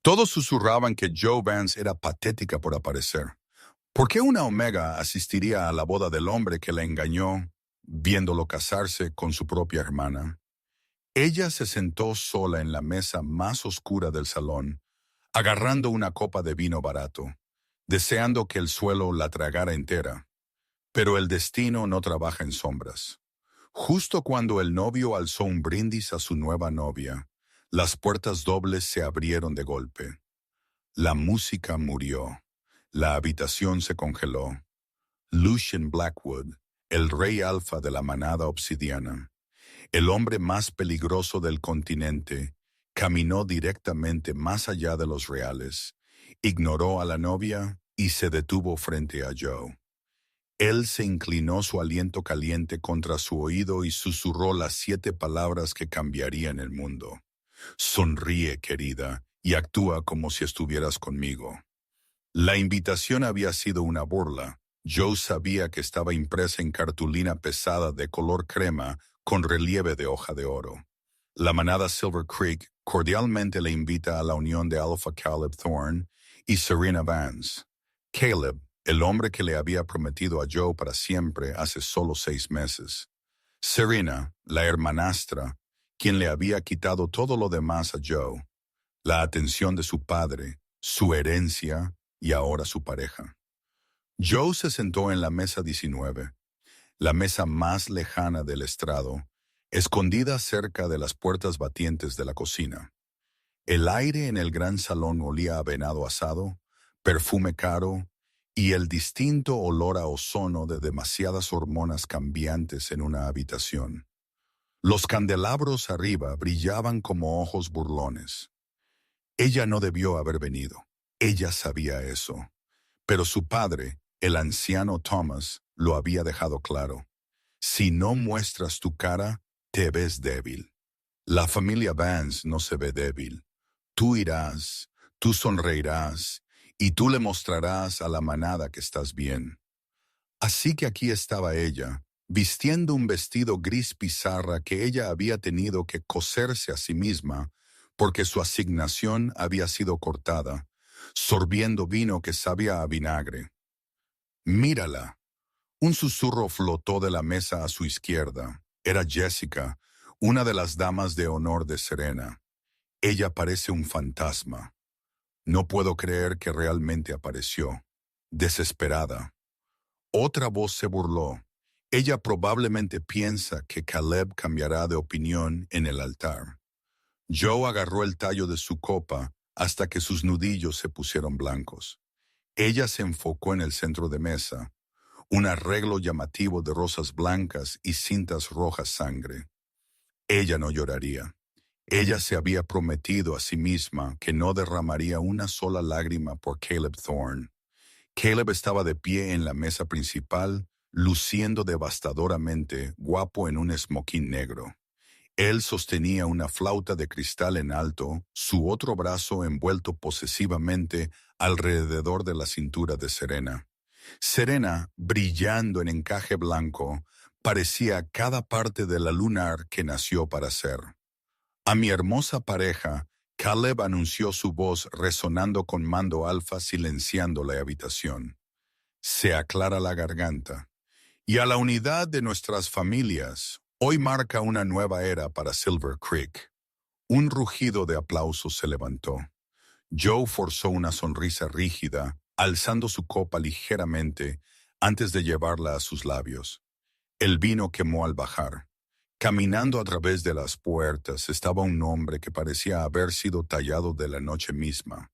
Todos susurraban que Joe Vance era patética por aparecer. ¿Por qué una Omega asistiría a la boda del hombre que la engañó, viéndolo casarse con su propia hermana? Ella se sentó sola en la mesa más oscura del salón, agarrando una copa de vino barato, deseando que el suelo la tragara entera. Pero el destino no trabaja en sombras. Justo cuando el novio alzó un brindis a su nueva novia, las puertas dobles se abrieron de golpe. La música murió. La habitación se congeló. Lucien Blackwood, el rey alfa de la manada obsidiana, el hombre más peligroso del continente, caminó directamente más allá de los reales, ignoró a la novia y se detuvo frente a Joe. Él se inclinó su aliento caliente contra su oído y susurró las 7 palabras que cambiarían el mundo. Sonríe, querida, y actúa como si estuvieras conmigo. La invitación había sido una burla. Joe sabía que estaba impresa en cartulina pesada de color crema con relieve de hoja de oro. La manada Silver Creek cordialmente le invita a la unión de Alpha Caleb Thorne y Serena Vance. Caleb, el hombre que le había prometido a Joe para siempre hace solo 6 meses. Serena, la hermanastra, quien le había quitado todo lo demás a Joe, la atención de su padre, su herencia y ahora su pareja. Joe se sentó en la mesa 19, la mesa más lejana del estrado, escondida cerca de las puertas batientes de la cocina. El aire en el gran salón olía a venado asado, perfume caro y el distinto olor a ozono de demasiadas hormonas cambiantes en una habitación. Los candelabros arriba brillaban como ojos burlones. Ella no debió haber venido. Ella sabía eso. Pero su padre, el anciano Thomas, lo había dejado claro. Si no muestras tu cara, te ves débil. La familia Vance no se ve débil. Tú irás, tú sonreirás, y tú le mostrarás a la manada que estás bien. Así que aquí estaba ella, vistiendo un vestido gris pizarra que ella había tenido que coserse a sí misma, porque su asignación había sido cortada, sorbiendo vino que sabía a vinagre. Mírala. Un susurro flotó de la mesa a su izquierda. Era Jessica, una de las damas de honor de Serena. Ella parece un fantasma. No puedo creer que realmente apareció. Desesperada. Otra voz se burló. Ella probablemente piensa que Caleb cambiará de opinión en el altar. Joe agarró el tallo de su copa hasta que sus nudillos se pusieron blancos. Ella se enfocó en el centro de mesa, un arreglo llamativo de rosas blancas y cintas rojas sangre. Ella no lloraría. Ella se había prometido a sí misma que no derramaría una sola lágrima por Caleb Thorne. Caleb estaba de pie en la mesa principal, luciendo devastadoramente, guapo en un esmoquín negro. Él sostenía una flauta de cristal en alto, su otro brazo envuelto posesivamente alrededor de la cintura de Serena. Serena, brillando en encaje blanco, parecía cada parte de la lunar que nació para ser. A mi hermosa pareja, Caleb anunció su voz resonando con mando alfa silenciando la habitación. Se aclara la garganta. Y a la unidad de nuestras familias, hoy marca una nueva era para Silver Creek. Un rugido de aplausos se levantó. Joe forzó una sonrisa rígida, alzando su copa ligeramente antes de llevarla a sus labios. El vino quemó al bajar. Caminando a través de las puertas estaba un hombre que parecía haber sido tallado de la noche misma.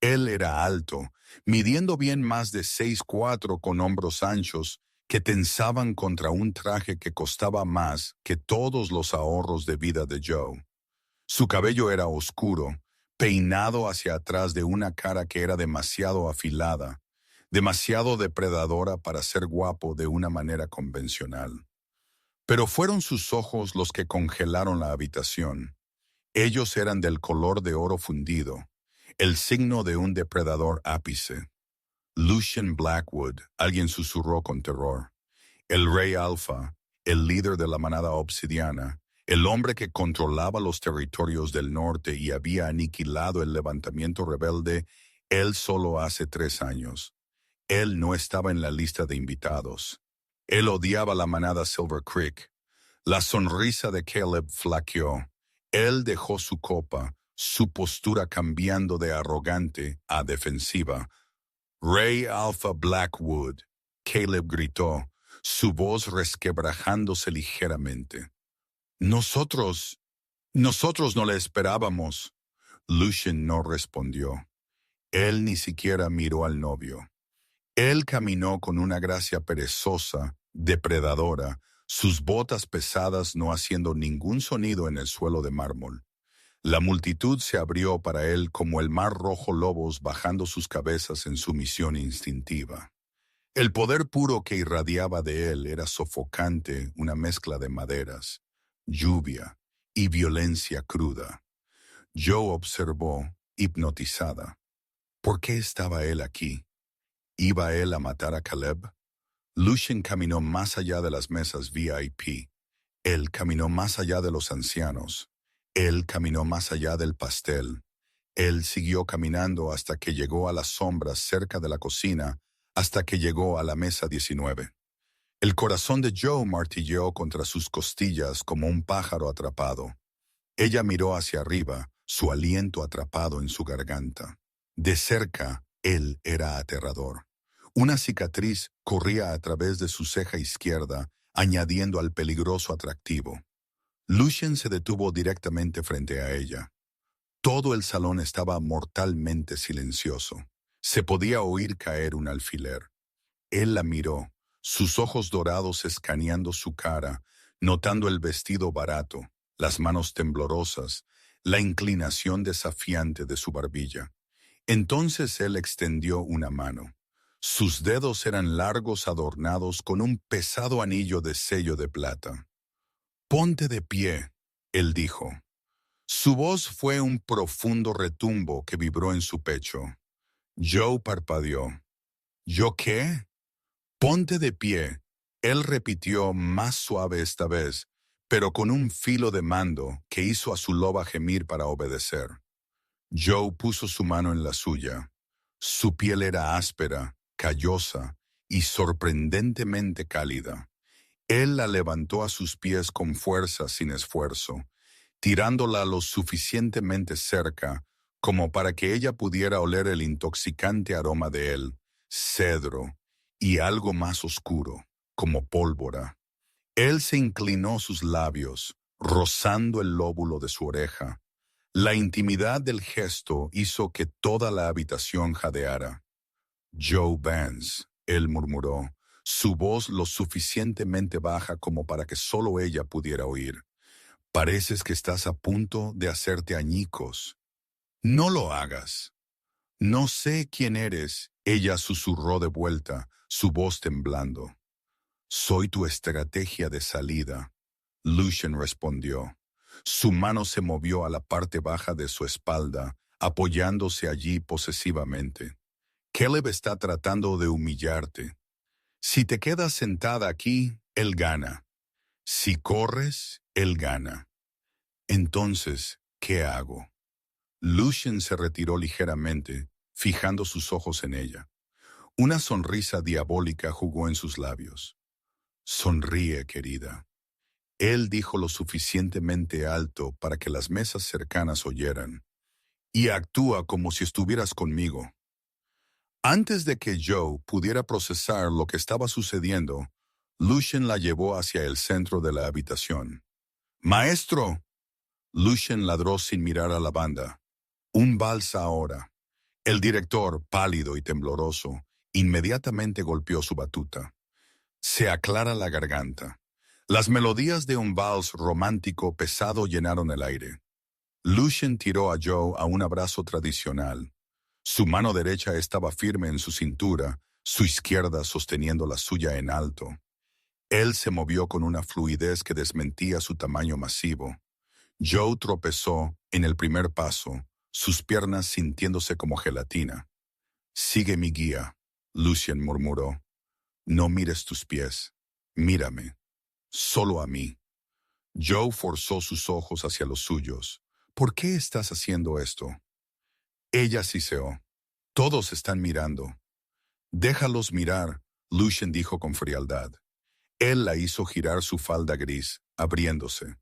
Él era alto, midiendo bien más de 6'4", con hombros anchos que tensaban contra un traje que costaba más que todos los ahorros de vida de Joe. Su cabello era oscuro, peinado hacia atrás de una cara que era demasiado afilada, demasiado depredadora para ser guapo de una manera convencional. Pero fueron sus ojos los que congelaron la habitación. Ellos eran del color de oro fundido, el signo de un depredador ápice. Lucien Blackwood, alguien susurró con terror. El rey alfa, el líder de la manada obsidiana, el hombre que controlaba los territorios del norte y había aniquilado el levantamiento rebelde, él solo hace 3 años. Él no estaba en la lista de invitados. Él odiaba la manada Silver Creek. La sonrisa de Caleb flaqueó. Él dejó su copa, su postura cambiando de arrogante a defensiva. Ray Alpha Blackwood, Caleb gritó, su voz resquebrajándose ligeramente. Nosotros no le esperábamos. Lucien no respondió. Él ni siquiera miró al novio. Él caminó con una gracia perezosa, depredadora, sus botas pesadas no haciendo ningún sonido en el suelo de mármol. La multitud se abrió para él como el mar rojo lobos bajando sus cabezas en sumisión instintiva. El poder puro que irradiaba de él era sofocante, una mezcla de maderas, lluvia y violencia cruda. Joe observó, hipnotizada. ¿Por qué estaba él aquí? ¿Iba él a matar a Caleb? Lucien caminó más allá de las mesas VIP. Él caminó más allá de los ancianos. Él caminó más allá del pastel. Él siguió caminando hasta que llegó a las sombras cerca de la cocina, hasta que llegó a la mesa 19. El corazón de Joe martilleó contra sus costillas como un pájaro atrapado. Ella miró hacia arriba, su aliento atrapado en su garganta. De cerca, él era aterrador. Una cicatriz corría a través de su ceja izquierda, añadiendo al peligroso atractivo. Lucien se detuvo directamente frente a ella. Todo el salón estaba mortalmente silencioso. Se podía oír caer un alfiler. Él la miró, sus ojos dorados escaneando su cara, notando el vestido barato, las manos temblorosas, la inclinación desafiante de su barbilla. Entonces él extendió una mano. Sus dedos eran largos adornados con un pesado anillo de sello de plata. «Ponte de pie», él dijo. Su voz fue un profundo retumbo que vibró en su pecho. Joe parpadeó. «¿Yo qué?» «Ponte de pie», él repitió más suave esta vez, pero con un filo de mando que hizo a su loba gemir para obedecer. Joe puso su mano en la suya. Su piel era áspera, callosa y sorprendentemente cálida. Él la levantó a sus pies con fuerza sin esfuerzo, tirándola lo suficientemente cerca como para que ella pudiera oler el intoxicante aroma de él, cedro y algo más oscuro, como pólvora. Él se inclinó sus labios, rozando el lóbulo de su oreja. La intimidad del gesto hizo que toda la habitación jadeara. «Joe Vance», él murmuró, su voz lo suficientemente baja como para que solo ella pudiera oír. «Pareces que estás a punto de hacerte añicos». «No lo hagas». «No sé quién eres», ella susurró de vuelta, su voz temblando. «Soy tu estrategia de salida», Lucien respondió. Su mano se movió a la parte baja de su espalda, apoyándose allí posesivamente. «Caleb está tratando de humillarte. Si te quedas sentada aquí, él gana. Si corres, él gana. Entonces, ¿qué hago?» Lucien se retiró ligeramente, fijando sus ojos en ella. Una sonrisa diabólica jugó en sus labios. «Sonríe, querida». Él dijo lo suficientemente alto para que las mesas cercanas oyeran. «Y actúa como si estuvieras conmigo». Antes de que Joe pudiera procesar lo que estaba sucediendo, Lucien la llevó hacia el centro de la habitación. «¡Maestro!» Lucien ladró sin mirar a la banda. «Un vals ahora». El director, pálido y tembloroso, inmediatamente golpeó su batuta. Se aclara la garganta. Las melodías de un vals romántico pesado llenaron el aire. Lucien tiró a Joe a un abrazo tradicional. Su mano derecha estaba firme en su cintura, su izquierda sosteniendo la suya en alto. Él se movió con una fluidez que desmentía su tamaño masivo. Joe tropezó en el primer paso, sus piernas sintiéndose como gelatina. «Sigue mi guía», Lucien murmuró. «No mires tus pies. Mírame. Solo a mí». Joe forzó sus ojos hacia los suyos. ¿Por qué estás haciendo esto? Ella siseó. Todos están mirando. Déjalos mirar, Lucien dijo con frialdad. Él la hizo girar su falda gris, abriéndose.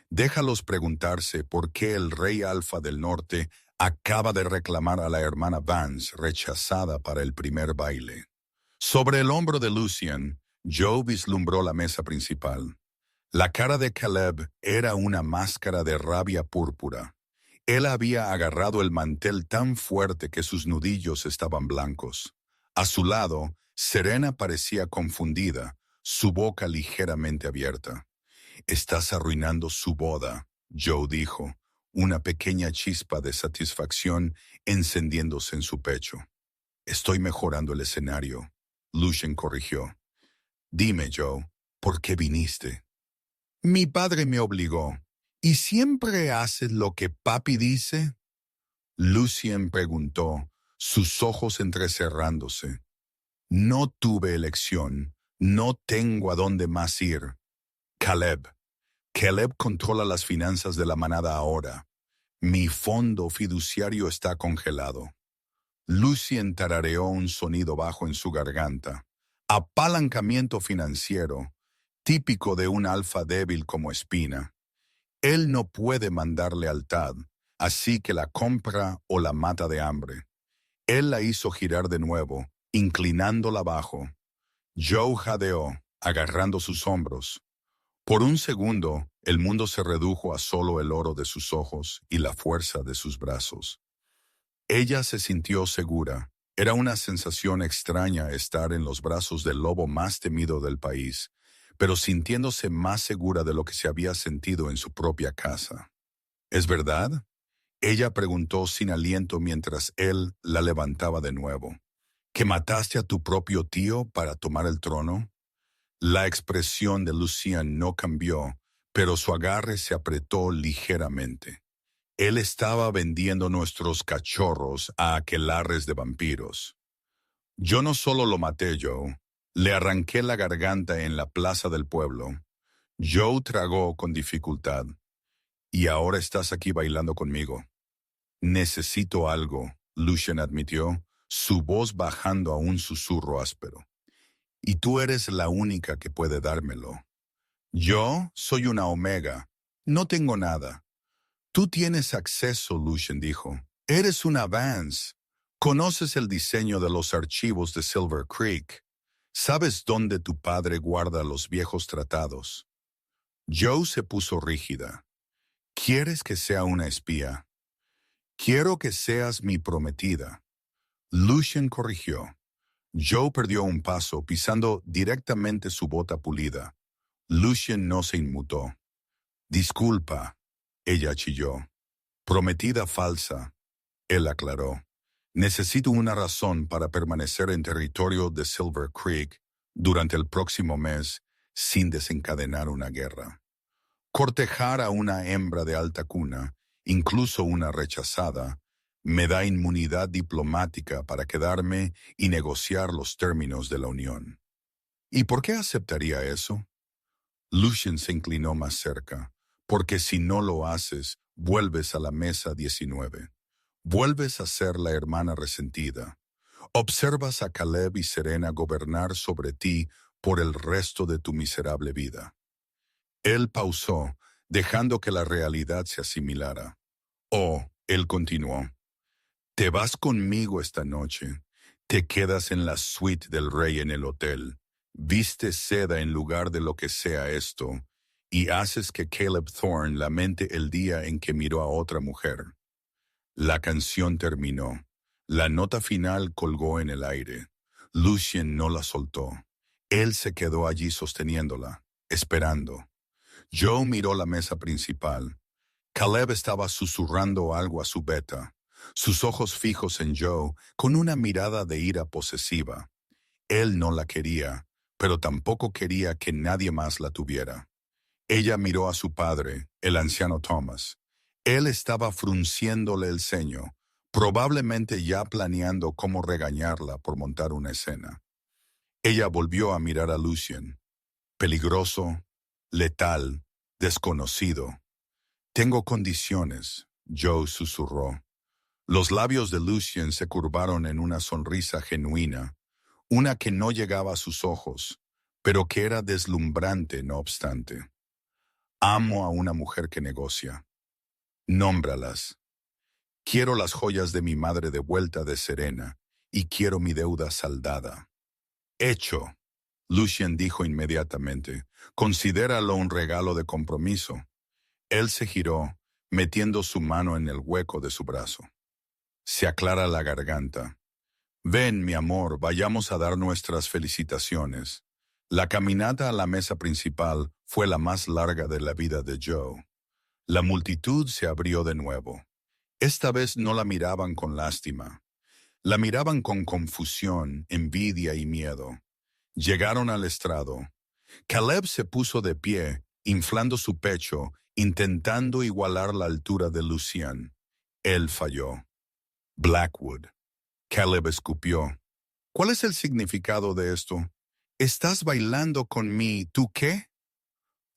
Déjalos preguntarse por qué el rey Alfa del Norte acaba de reclamar a la hermana Vance rechazada para el primer baile. Sobre el hombro de Lucien, Joe vislumbró la mesa principal. La cara de Caleb era una máscara de rabia púrpura. Él había agarrado el mantel tan fuerte que sus nudillos estaban blancos. A su lado, Serena parecía confundida, su boca ligeramente abierta. «Estás arruinando su boda», Joe dijo, una pequeña chispa de satisfacción encendiéndose en su pecho. «Estoy mejorando el escenario», Lucien corrigió. «Dime, Joe, ¿por qué viniste?» «Mi padre me obligó. ¿Y siempre haces lo que papi dice?» Lucien preguntó, sus ojos entrecerrándose. «No tuve elección. No tengo a dónde más ir. Caleb. Caleb controla las finanzas de la manada ahora. Mi fondo fiduciario está congelado». Lucien tarareó un sonido bajo en su garganta. Apalancamiento financiero, típico de un alfa débil como Espina. Él no puede mandar lealtad, así que la compra o la mata de hambre. Él la hizo girar de nuevo, inclinándola abajo. Joe jadeó, agarrando sus hombros. Por un segundo, el mundo se redujo a solo el oro de sus ojos y la fuerza de sus brazos. Ella se sintió segura. Era una sensación extraña estar en los brazos del lobo más temido del país, pero sintiéndose más segura de lo que se había sentido en su propia casa. «¿Es verdad?», ella preguntó sin aliento mientras él la levantaba de nuevo. «¿Que mataste a tu propio tío para tomar el trono?» La expresión de Lucien no cambió, pero su agarre se apretó ligeramente. «Él estaba vendiendo nuestros cachorros a aquelarres de vampiros. Yo no solo lo maté, Joe. Le arranqué la garganta en la plaza del pueblo». Joe tragó con dificultad. «Y ahora estás aquí bailando conmigo». «Necesito algo», Lucien admitió, su voz bajando a un susurro áspero. «Y tú eres la única que puede dármelo. Yo soy una Omega. No tengo nada». «Tú tienes acceso», Lucien dijo. «Eres una Vance. Conoces el diseño de los archivos de Silver Creek. Sabes dónde tu padre guarda los viejos tratados». Joe se puso rígida. «¿Quieres que sea una espía?» «Quiero que seas mi prometida». Lucien corrigió. Joe perdió un paso, pisando directamente su bota pulida. Lucien no se inmutó. «Disculpa», ella chilló. «Prometida falsa», él aclaró. «Necesito una razón para permanecer en territorio de Silver Creek durante el próximo mes sin desencadenar una guerra. Cortejar a una hembra de alta cuna, incluso una rechazada, me da inmunidad diplomática para quedarme y negociar los términos de la unión». «¿Y por qué aceptaría eso?» Lucien se inclinó más cerca. «Porque si no lo haces, vuelves a la mesa 19. Vuelves a ser la hermana resentida. Observas a Caleb y Serena gobernar sobre ti por el resto de tu miserable vida». Él pausó, dejando que la realidad se asimilara. «Oh», él continuó, «te vas conmigo esta noche. Te quedas en la suite del rey en el hotel. Vistes seda en lugar de lo que sea esto, y haces que Caleb Thorne lamente el día en que miró a otra mujer». La canción terminó. La nota final colgó en el aire. Lucien no la soltó. Él se quedó allí sosteniéndola, esperando. Joe miró la mesa principal. Caleb estaba susurrando algo a su beta, sus ojos fijos en Joe con una mirada de ira posesiva. Él no la quería, pero tampoco quería que nadie más la tuviera. Ella miró a su padre, el anciano Thomas. Él estaba frunciéndole el ceño, probablemente ya planeando cómo regañarla por montar una escena. Ella volvió a mirar a Lucien. Peligroso, letal, Desconocido. Tengo condiciones, Joe susurró. Los labios de Lucien se curvaron en una sonrisa genuina, una que no llegaba a sus ojos, pero que era deslumbrante no obstante. Amo a una mujer que negocia. Nómbralas. Quiero las joyas de mi madre de vuelta de Serena y quiero mi deuda saldada. Hecho, Lucien dijo inmediatamente. Considéralo un regalo de compromiso. Él se giró, metiendo su mano en el hueco de su brazo. Se aclara la garganta. Ven, mi amor, vayamos a dar nuestras felicitaciones. La caminata a la mesa principal fue la más larga de la vida de Joe. La multitud se abrió de nuevo. Esta vez no la miraban con lástima. La miraban con confusión, envidia y miedo. Llegaron al estrado. Caleb se puso de pie, inflando su pecho, intentando igualar la altura de Lucien. Él falló. Blackwood. Caleb escupió. ¿Cuál es el significado de esto? ¿Estás bailando con mí, tú qué?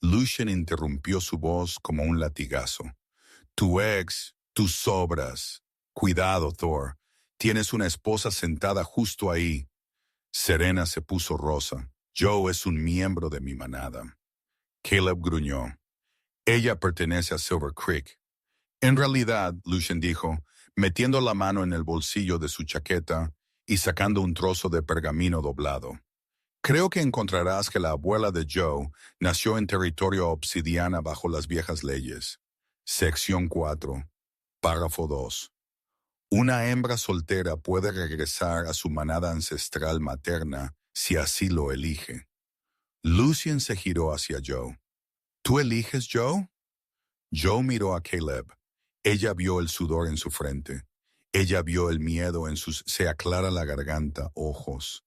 Lucien interrumpió su voz como un latigazo. Tu ex, tus sobras. Cuidado, Thor. Tienes una esposa sentada justo ahí. Serena se puso rosa. Joe es un miembro de mi manada. Caleb gruñó. Ella pertenece a Silver Creek. En realidad, Lucien dijo, metiendo la mano en el bolsillo de su chaqueta y sacando un trozo de pergamino doblado. Creo que encontrarás que la abuela de Joe nació en territorio obsidiana bajo las viejas leyes. Sección 4, párrafo 2. Una hembra soltera puede regresar a su manada ancestral materna si así lo elige. Lucien se giró hacia Joe. ¿Tú eliges, Joe? Joe miró a Caleb. Ella vio el sudor en su frente. Ella vio el miedo en sus se aclara la garganta ojos.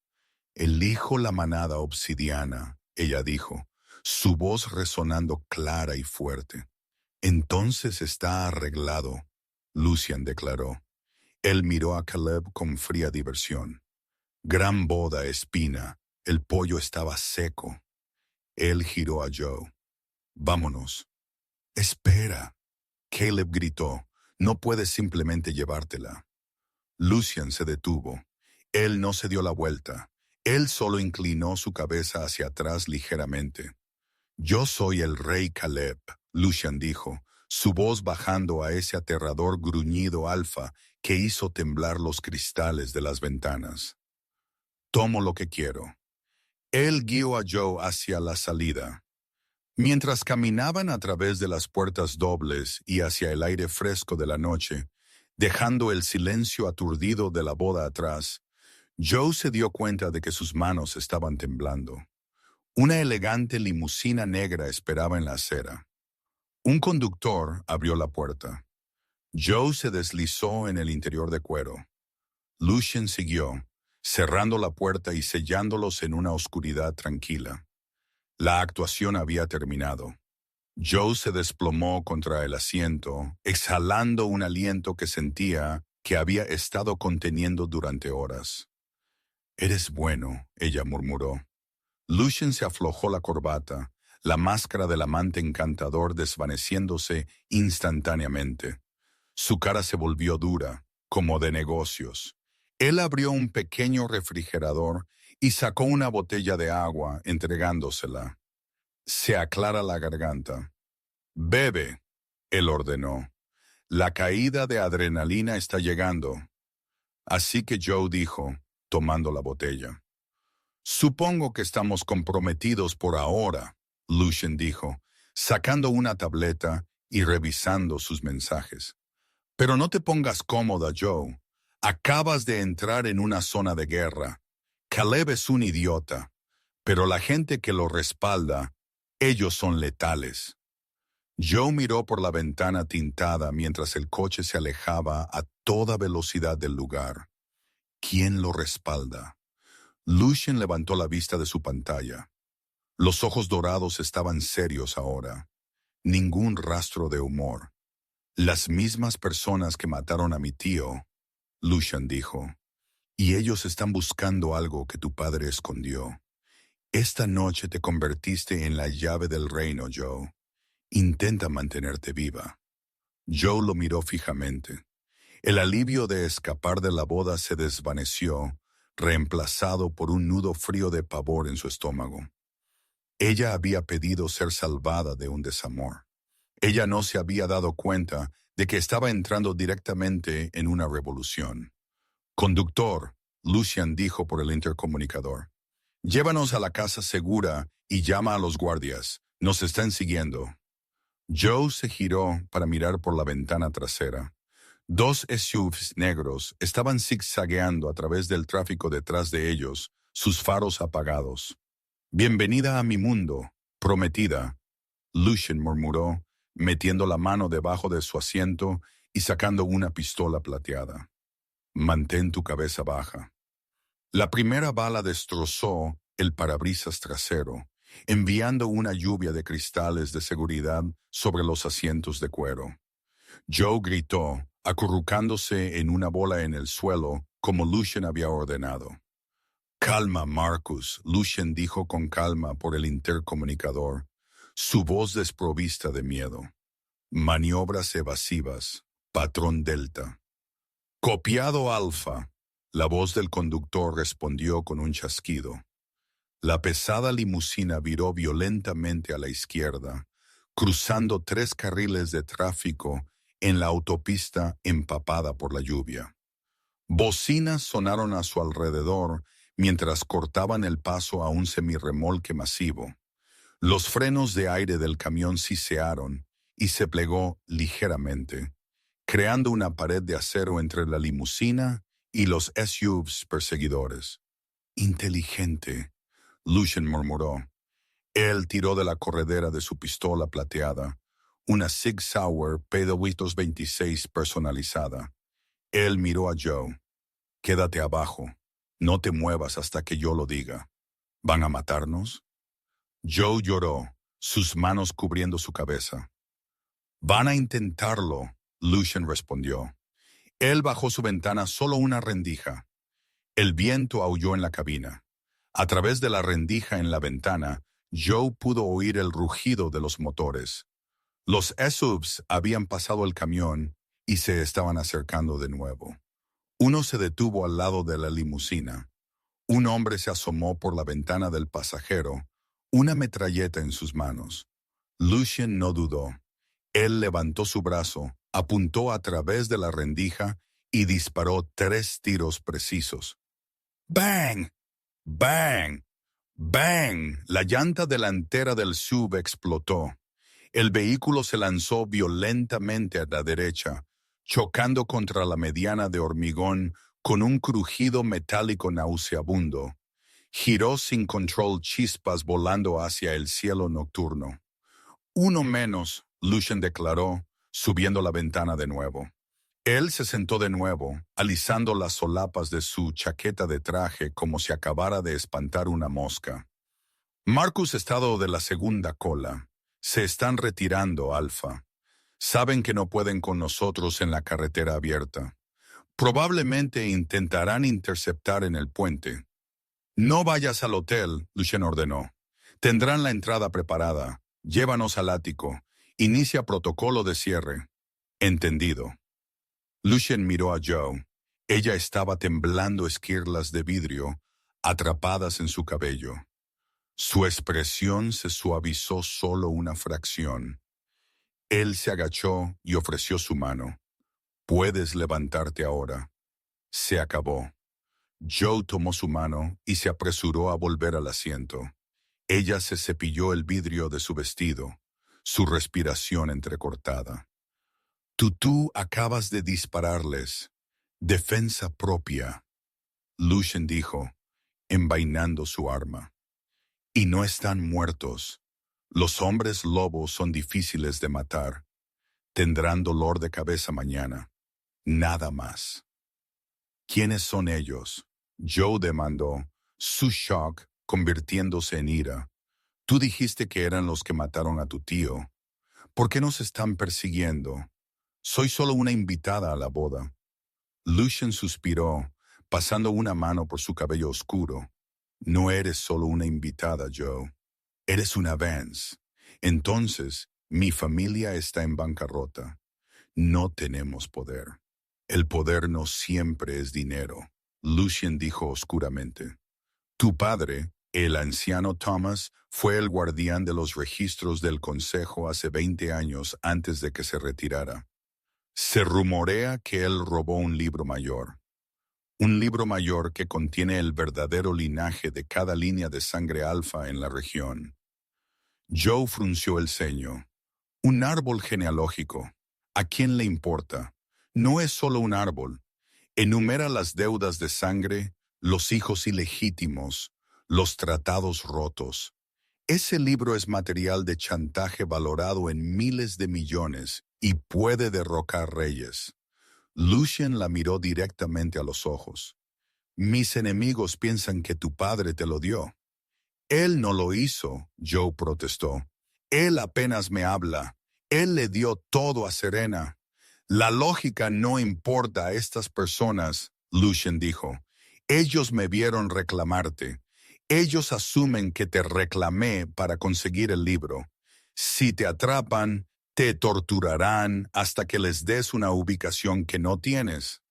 Elijo la manada obsidiana, ella dijo, su voz resonando clara y fuerte. Entonces está arreglado, Lucien declaró. Él miró a Caleb con fría diversión. Gran boda, Espina. El pollo estaba seco. Él giró a Joe. Vámonos. Espera. Caleb gritó. No puedes simplemente llevártela. Lucien se detuvo. Él no se dio la vuelta. Él solo inclinó su cabeza hacia atrás ligeramente. Yo soy el rey Caleb, Lucien dijo, su voz bajando a ese aterrador gruñido alfa que hizo temblar los cristales de las ventanas. Tomo lo que quiero. Él guió a Joe hacia la salida. Mientras caminaban a través de las puertas dobles y hacia el aire fresco de la noche, dejando el silencio aturdido de la boda atrás, Joe se dio cuenta de que sus manos estaban temblando. Una elegante limusina negra esperaba en la acera. Un conductor abrió la puerta. Joe se deslizó en el interior de cuero. Lucien siguió, cerrando la puerta y sellándolos en una oscuridad tranquila. La actuación había terminado. Joe se desplomó contra el asiento, exhalando un aliento que sentía que había estado conteniendo durante horas. «Eres bueno», ella murmuró. Lucien se aflojó la corbata, la máscara del amante encantador desvaneciéndose instantáneamente. Su cara se volvió dura, como de negocios. Él abrió un pequeño refrigerador y sacó una botella de agua, entregándosela. Se aclara la garganta. «Bebe», él ordenó. «La caída de adrenalina está llegando». Así que Joe dijo, tomando la botella. «Supongo que estamos comprometidos por ahora», Lucien dijo, sacando una tableta y revisando sus mensajes. «Pero no te pongas cómoda, Joe. Acabas de entrar en una zona de guerra. Caleb es un idiota, pero la gente que lo respalda, ellos son letales». Joe miró por la ventana tintada mientras el coche se alejaba a toda velocidad del lugar. ¿Quién lo respalda? Lucien levantó la vista de su pantalla. Los ojos dorados estaban serios ahora. Ningún rastro de humor. «Las mismas personas que mataron a mi tío», Lucien dijo, «y ellos están buscando algo que tu padre escondió. Esta noche te convertiste en la llave del reino, Joe, Intenta mantenerte viva. Joe lo miró fijamente. El alivio de escapar de la boda se desvaneció, reemplazado por un nudo frío de pavor en su estómago. Ella había pedido ser salvada de un desamor. Ella no se había dado cuenta de que estaba entrando directamente en una revolución. Conductor, Lucian dijo por el intercomunicador. Llévanos a la casa segura y llama a los guardias. Nos están siguiendo. Joe se giró para mirar por la ventana trasera. Dos SUVs negros estaban zigzagueando a través del tráfico detrás de ellos, sus faros apagados. Bienvenida a mi mundo, prometida, Lucian murmuró, metiendo la mano debajo de su asiento y sacando una pistola plateada. Mantén tu cabeza baja. La primera bala destrozó el parabrisas trasero, enviando una lluvia de cristales de seguridad sobre los asientos de cuero. Joe gritó, acurrucándose en una bola en el suelo, como Lucian había ordenado. Calma, Marcus, Lucian dijo con calma por el intercomunicador, su voz desprovista de miedo. Maniobras evasivas, patrón Delta. Copiado Alfa, la voz del conductor respondió con un chasquido. La pesada limusina viró violentamente a la izquierda, cruzando 3 carriles de tráfico en la autopista empapada por la lluvia. Bocinas sonaron a su alrededor mientras cortaban el paso a un semirremolque masivo. Los frenos de aire del camión sisearon y se plegó ligeramente, creando una pared de acero entre la limusina y los SUVs perseguidores. Inteligente, Lucian murmuró. Él tiró de la corredera de su pistola plateada, una Sig Sauer P226 personalizada. Él miró a Joe. Quédate abajo. No te muevas hasta que yo lo diga. ¿Van a matarnos? Joe lloró, sus manos cubriendo su cabeza. Van a intentarlo, Lucian respondió. Él bajó su ventana solo una rendija. El viento aulló en la cabina. A través de la rendija en la ventana, Joe pudo oír el rugido de los motores. Los SUVs habían pasado el camión y se estaban acercando de nuevo. Uno se detuvo al lado de la limusina. Un hombre se asomó por la ventana del pasajero, una metralleta en sus manos. Lucian no dudó. Él levantó su brazo, apuntó a través de la rendija y disparó 3 tiros precisos. ¡Bang! ¡Bang! ¡Bang! La llanta delantera del SUV explotó. El vehículo se lanzó violentamente a la derecha, chocando contra la mediana de hormigón con un crujido metálico nauseabundo. Giró sin control, chispas volando hacia el cielo nocturno. Uno menos, Lucian declaró, subiendo la ventana de nuevo. Él se sentó de nuevo, alisando las solapas de su chaqueta de traje como si acabara de espantar una mosca. Marcus estado de la segunda cola. Se están retirando, Alfa. Saben que no pueden con nosotros en la carretera abierta. Probablemente intentarán interceptar en el puente. No vayas al hotel, Lucian ordenó. Tendrán la entrada preparada. Llévanos al ático. Inicia protocolo de cierre. Entendido. Lucian miró a Joe. Ella estaba temblando esquirlas de vidrio, atrapadas en su cabello. Su expresión se suavizó solo una fracción. Él se agachó y ofreció su mano. Puedes levantarte ahora. Se acabó. Joe tomó su mano y se apresuró a volver al asiento. Ella se cepilló el vidrio de su vestido, su respiración entrecortada. Tú acabas de dispararles. Defensa propia, Lucian dijo, envainando su arma. Y no están muertos. Los hombres lobos son difíciles de matar. Tendrán dolor de cabeza mañana. Nada más. ¿Quiénes son ellos? Joe demandó, su shock convirtiéndose en ira. Tú dijiste que eran los que mataron a tu tío. ¿Por qué nos están persiguiendo? Soy solo una invitada a la boda. Lucian suspiró, pasando una mano por su cabello oscuro. No eres solo una invitada, Joe. Eres una Vance. Entonces, Mi familia está en bancarrota. No tenemos poder. El poder no siempre es dinero, Lucien dijo oscuramente. Tu padre, el anciano Thomas, fue el guardián de los registros del Consejo hace 20 años antes de que se retirara. Se rumorea que él robó un libro mayor que contiene el verdadero linaje de cada línea de sangre alfa en la región. Joe frunció el ceño. Un árbol genealógico. ¿A quién le importa? No es solo un árbol. Enumera las deudas de sangre, los hijos ilegítimos, los tratados rotos. Ese libro es material de chantaje valorado en miles de millones y puede derrocar reyes. Lucien la miró directamente a los ojos. Mis enemigos piensan que tu padre te lo dio. Él no lo hizo, Joe protestó. Él apenas me habla. Él le dio todo a Serena. La lógica no importa a estas personas, Lucien dijo. Ellos me vieron reclamarte. Ellos asumen que te reclamé para conseguir el libro. Si te atrapan, te torturarán hasta que les des una ubicación que no tienes.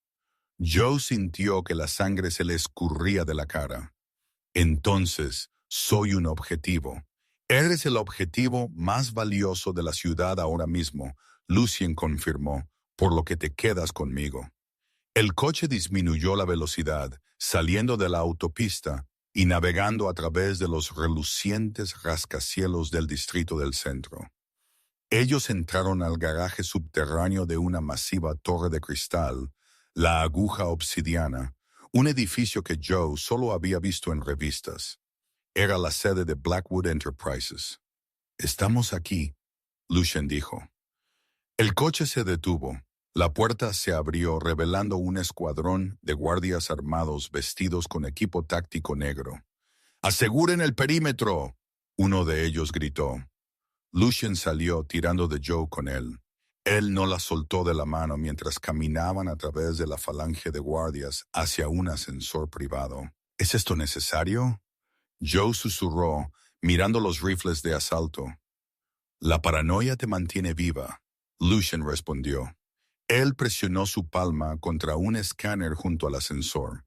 Joe sintió que la sangre se le escurría de la cara. Entonces, soy un objetivo. Eres el objetivo más valioso de la ciudad ahora mismo, Lucien confirmó, por lo que te quedas conmigo. El coche disminuyó la velocidad, saliendo de la autopista y navegando a través de los relucientes rascacielos del distrito del centro. Ellos entraron al garaje subterráneo de una masiva torre de cristal, la Aguja Obsidiana, un edificio que Joe solo había visto en revistas. Era la sede de Blackwood Enterprises. Estamos aquí, Lucien dijo. El coche se detuvo. La puerta se abrió revelando un escuadrón de guardias armados vestidos con equipo táctico negro. ¡Aseguren el perímetro!, uno de ellos gritó. Lucien salió tirando de Joe con él. Él no la soltó de la mano mientras caminaban a través de la falange de guardias hacia un ascensor privado. ¿Es esto necesario?, Joe susurró, mirando los rifles de asalto. La paranoia te mantiene viva, Lucien respondió. Él presionó su palma contra un escáner junto al ascensor.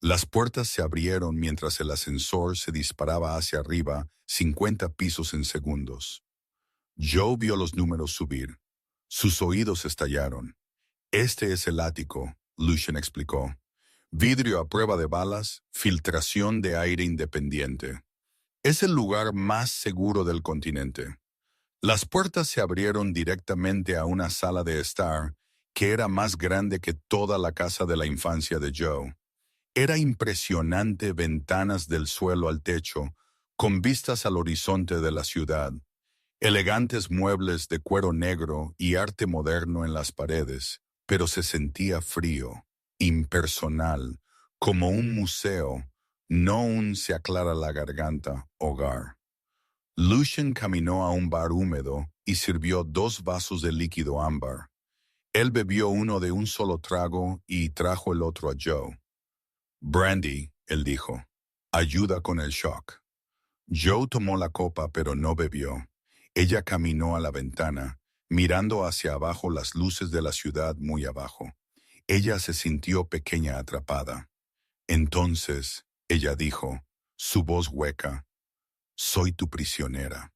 Las puertas se abrieron mientras el ascensor se disparaba hacia arriba 50 pisos en segundos. Joe vio los números subir. Sus oídos estallaron. Este es el ático, Lucien explicó. Vidrio a prueba de balas, filtración de aire independiente. Es el lugar más seguro del continente. Las puertas se abrieron directamente a una sala de estar que era más grande que toda la casa de la infancia de Joe. Era impresionante, ventanas del suelo al techo, con vistas al horizonte de la ciudad. Elegantes muebles de cuero negro y arte moderno en las paredes, pero se sentía frío, impersonal, como un museo, no un se aclara la garganta hogar. Lucien caminó a un bar húmedo y sirvió 2 vasos de líquido ámbar. Él bebió uno de un solo trago y trajo el otro a Joe. Brandy, él dijo, ayuda con el shock. Joe tomó la copa pero no bebió. Ella caminó a la ventana, mirando hacia abajo las luces de la ciudad muy abajo. Ella se sintió pequeña atrapada. Entonces, ella dijo, su voz hueca, soy tu prisionera.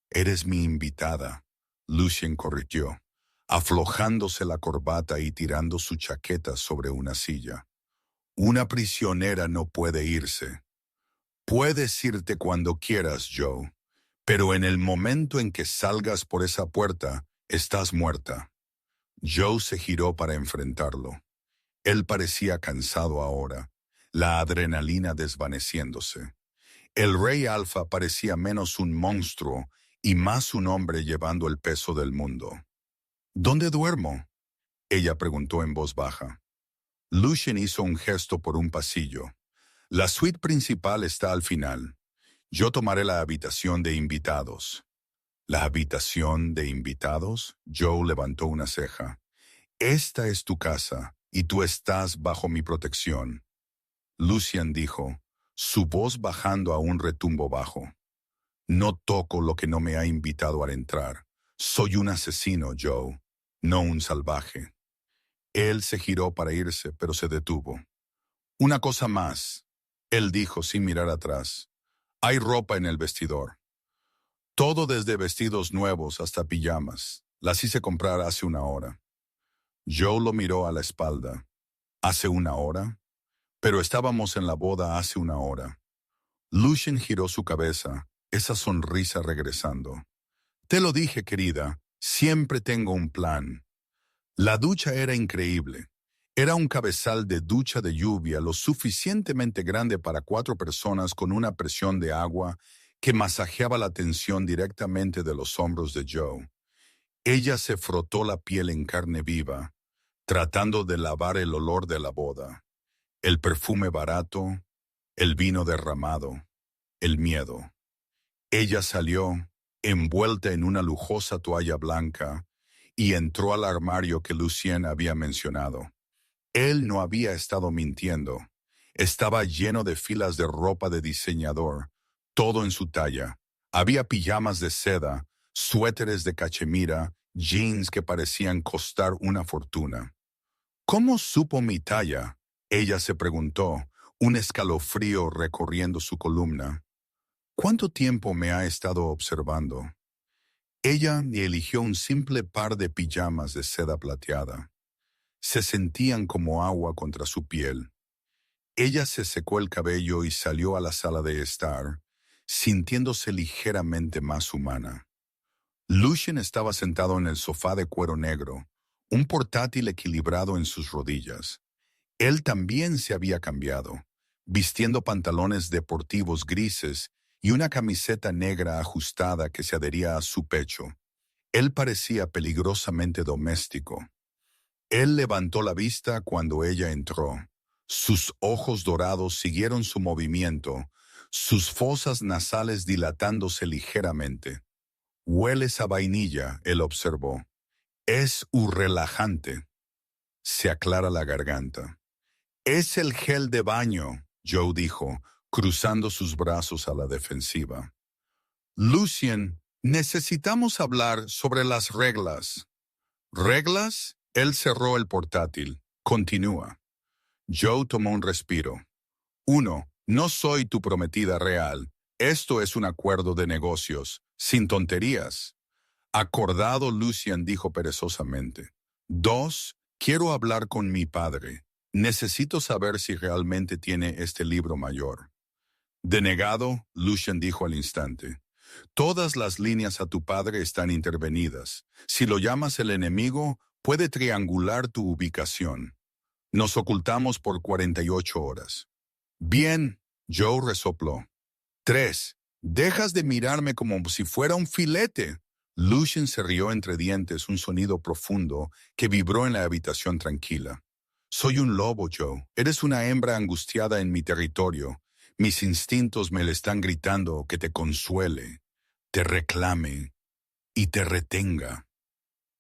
Eres mi invitada, Lucien corrigió, aflojándose la corbata y tirando su chaqueta sobre una silla. Una prisionera no puede irse. Puedes irte cuando quieras, Joe, pero en el momento en que salgas por esa puerta, estás muerta. Joe se giró para enfrentarlo. Él parecía cansado ahora, la adrenalina desvaneciéndose. El rey Alfa parecía menos un monstruo y más un hombre llevando el peso del mundo. ¿Dónde duermo?, ella preguntó en voz baja. Lucien hizo un gesto por un pasillo. La suite principal está al final. Yo tomaré la habitación de invitados. ¿La habitación de invitados? Joe levantó una ceja. Esta es tu casa, y tú estás bajo mi protección. Lucien dijo, su voz bajando a un retumbo bajo. No toco lo que no me ha invitado a entrar. Soy un asesino, Joe, no un salvaje. Él se giró para irse, pero se detuvo. Una cosa más, él dijo sin mirar atrás. Hay ropa en el vestidor. Todo desde vestidos nuevos hasta pijamas. Las hice comprar hace una hora. Joe lo miró a la espalda. ¿Hace una hora? Pero estábamos en la boda hace una hora. Lucien giró su cabeza, esa sonrisa regresando. Te lo dije, querida, siempre tengo un plan. La ducha era increíble. Era un cabezal de ducha de lluvia lo suficientemente grande para 4 personas con una presión de agua que masajeaba la tensión directamente de los hombros de Joe. Ella se frotó la piel en carne viva, tratando de lavar el olor de la boda, el perfume barato, el vino derramado, el miedo. Ella salió, envuelta en una lujosa toalla blanca, y entró al armario que Lucien había mencionado. Él no había estado mintiendo. Estaba lleno de filas de ropa de diseñador, todo en su talla. Había pijamas de seda, suéteres de cachemira, jeans que parecían costar una fortuna. ¿Cómo supo mi talla? Ella se preguntó, un escalofrío recorriendo su columna. ¿Cuánto tiempo me ha estado observando? Ella eligió un simple par de pijamas de seda plateada. Se sentían como agua contra su piel. Ella se secó el cabello y salió a la sala de estar, sintiéndose ligeramente más humana. Lucien estaba sentado en el sofá de cuero negro, un portátil equilibrado en sus rodillas. Él también se había cambiado, vistiendo pantalones deportivos grises y una camiseta negra ajustada que se adhería a su pecho. Él parecía peligrosamente doméstico. Él levantó la vista cuando ella entró. Sus ojos dorados siguieron su movimiento, sus fosas nasales dilatándose ligeramente. «Hueles a vainilla», él observó. «Es un relajante». Se aclara la garganta. «Es el gel de baño», Joe dijo, cruzando sus brazos a la defensiva. «Lucien, necesitamos hablar sobre las reglas». «¿Reglas?» Él cerró el portátil. «Continúa». Joe tomó un respiro. 1. No soy tu prometida real. Esto es un acuerdo de negocios, sin tonterías. Acordado, Lucien dijo perezosamente. 2. Quiero hablar con mi padre. Necesito saber si realmente tiene este libro mayor. Denegado, Lucien dijo al instante. Todas las líneas a tu padre están intervenidas. Si lo llamas el enemigo, puede triangular tu ubicación. Nos ocultamos por 48 horas. Bien, Joe resopló. 3. Dejas de mirarme como si fuera un filete. Lucien se rió entre dientes, un sonido profundo que vibró en la habitación tranquila. Soy un lobo, Joe. Eres una hembra angustiada en mi territorio. Mis instintos me le están gritando que te consuele, te reclame y te retenga.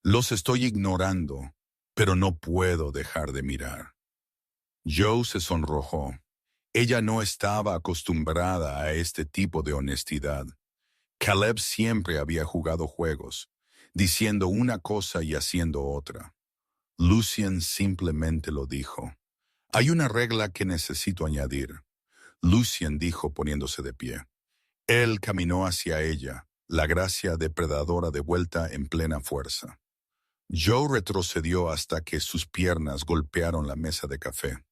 Los estoy ignorando, pero no puedo dejar de mirar. Joe se sonrojó. Ella no estaba acostumbrada a este tipo de honestidad. Caleb siempre había jugado juegos, diciendo una cosa y haciendo otra. Lucien simplemente lo dijo. Hay una regla que necesito añadir. Lucien dijo poniéndose de pie. Él caminó hacia ella, la gracia depredadora de vuelta en plena fuerza. Joe retrocedió hasta que sus piernas golpearon la mesa de café.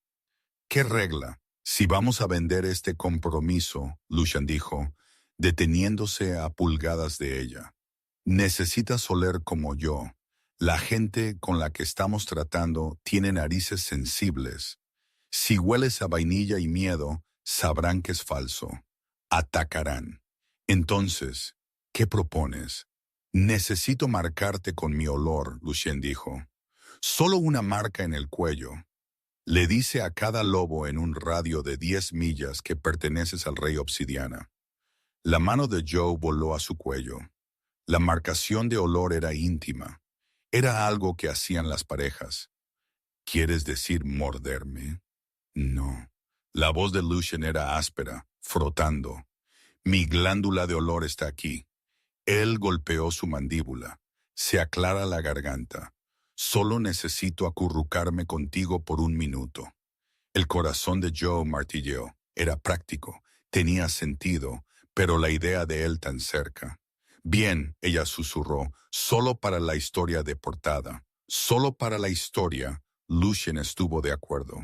¿Qué regla? Si vamos a vender este compromiso, Lucien dijo, deteniéndose a pulgadas de ella. Necesitas oler como yo. La gente con la que estamos tratando tiene narices sensibles. Si hueles a vainilla y miedo, sabrán que es falso. Atacarán. Entonces, ¿qué propones? Necesito marcarte con mi olor, Lucien dijo. Solo una marca en el cuello. Le dice a cada lobo en un radio de 10 millas que perteneces al rey Obsidiana. La mano de Joe voló a su cuello. La marcación de olor era íntima. Era algo que hacían las parejas. ¿Quieres decir morderme? No. La voz de Lucien era áspera, frotando. Mi glándula de olor está aquí. Él golpeó su mandíbula. Se aclara la garganta. Solo necesito acurrucarme contigo por un minuto. El corazón de Joe martilleó. Era práctico, tenía sentido, pero la idea de él tan cerca. Bien, ella susurró, solo para la historia de portada. Solo para la historia. Lucien estuvo de acuerdo.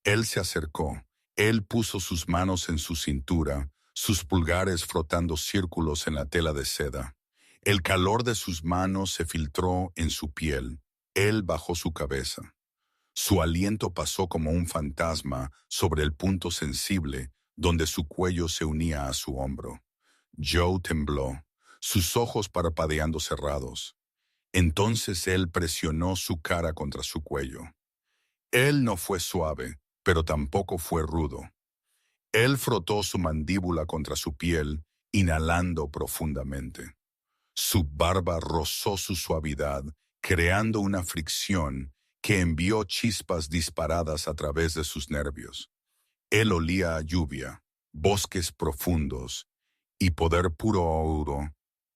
Él se acercó. Él puso sus manos en su cintura, sus pulgares frotando círculos en la tela de seda. El calor de sus manos se filtró en su piel. Él bajó su cabeza. Su aliento pasó como un fantasma sobre el punto sensible donde su cuello se unía a su hombro. Joe tembló, sus ojos parpadeando cerrados. Entonces él presionó su cara contra su cuello. Él no fue suave, pero tampoco fue rudo. Él frotó su mandíbula contra su piel, inhalando profundamente. Su barba rozó su suavidad, creando una fricción que envió chispas disparadas a través de sus nervios. Él olía a lluvia, bosques profundos y poder puro oro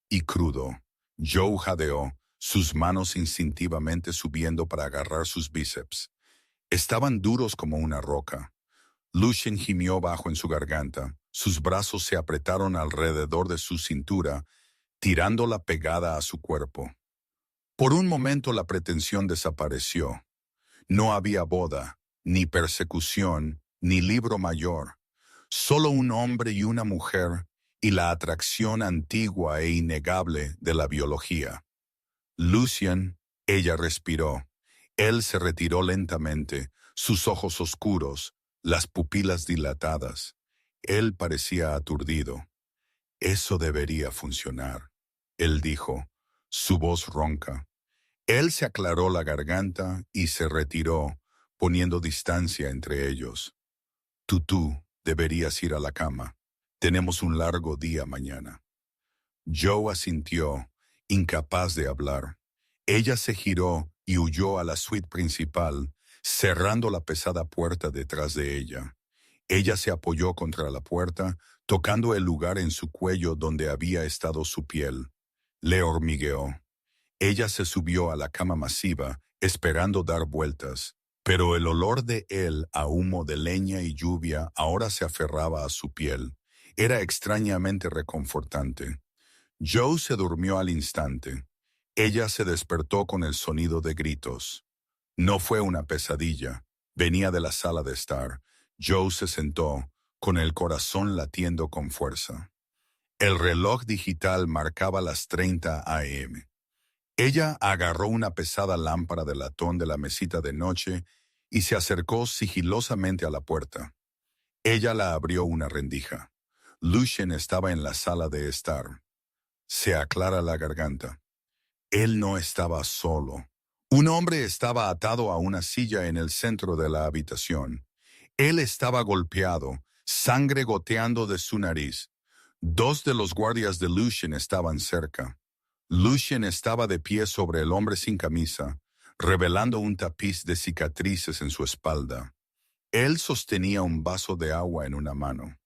y crudo. Joe jadeó, sus manos instintivamente subiendo para agarrar sus bíceps. Estaban duros como una roca. Lucien gimió bajo en su garganta. Sus brazos se apretaron alrededor de su cintura, tirándola pegada a su cuerpo. Por un momento la pretensión desapareció. No había boda, ni persecución, ni libro mayor. Solo un hombre y una mujer y la atracción antigua e innegable de la biología. Lucien, ella respiró. Él se retiró lentamente, sus ojos oscuros, las pupilas dilatadas. Él parecía aturdido. Eso debería funcionar, él dijo, su voz ronca. Él se aclaró la garganta y se retiró, poniendo distancia entre ellos. Tú deberías ir a la cama. Tenemos un largo día mañana. Joe asintió, incapaz de hablar. Ella se giró y huyó a la suite principal, cerrando la pesada puerta detrás de ella. Ella se apoyó contra la puerta, tocando el lugar en su cuello donde había estado su piel. Le hormigueó. Ella se subió a la cama masiva, esperando dar vueltas, pero el olor de él a humo de leña y lluvia ahora se aferraba a su piel. Era extrañamente reconfortante. Joe se durmió al instante. Ella se despertó con el sonido de gritos. No fue una pesadilla. Venía de la sala de estar. Joe se sentó, con el corazón latiendo con fuerza. El reloj digital marcaba las 30 a.m. Ella agarró una pesada lámpara de latón de la mesita de noche y se acercó sigilosamente a la puerta. Ella la abrió una rendija. Lucien estaba en la sala de estar. Se aclara la garganta. Él no estaba solo. Un hombre estaba atado a una silla en el centro de la habitación. Él estaba golpeado, sangre goteando de su nariz. Dos de los guardias de Lucien estaban cerca. Lucien estaba de pie sobre el hombre sin camisa, revelando un tapiz de cicatrices en su espalda. Él sostenía un vaso de agua en una mano.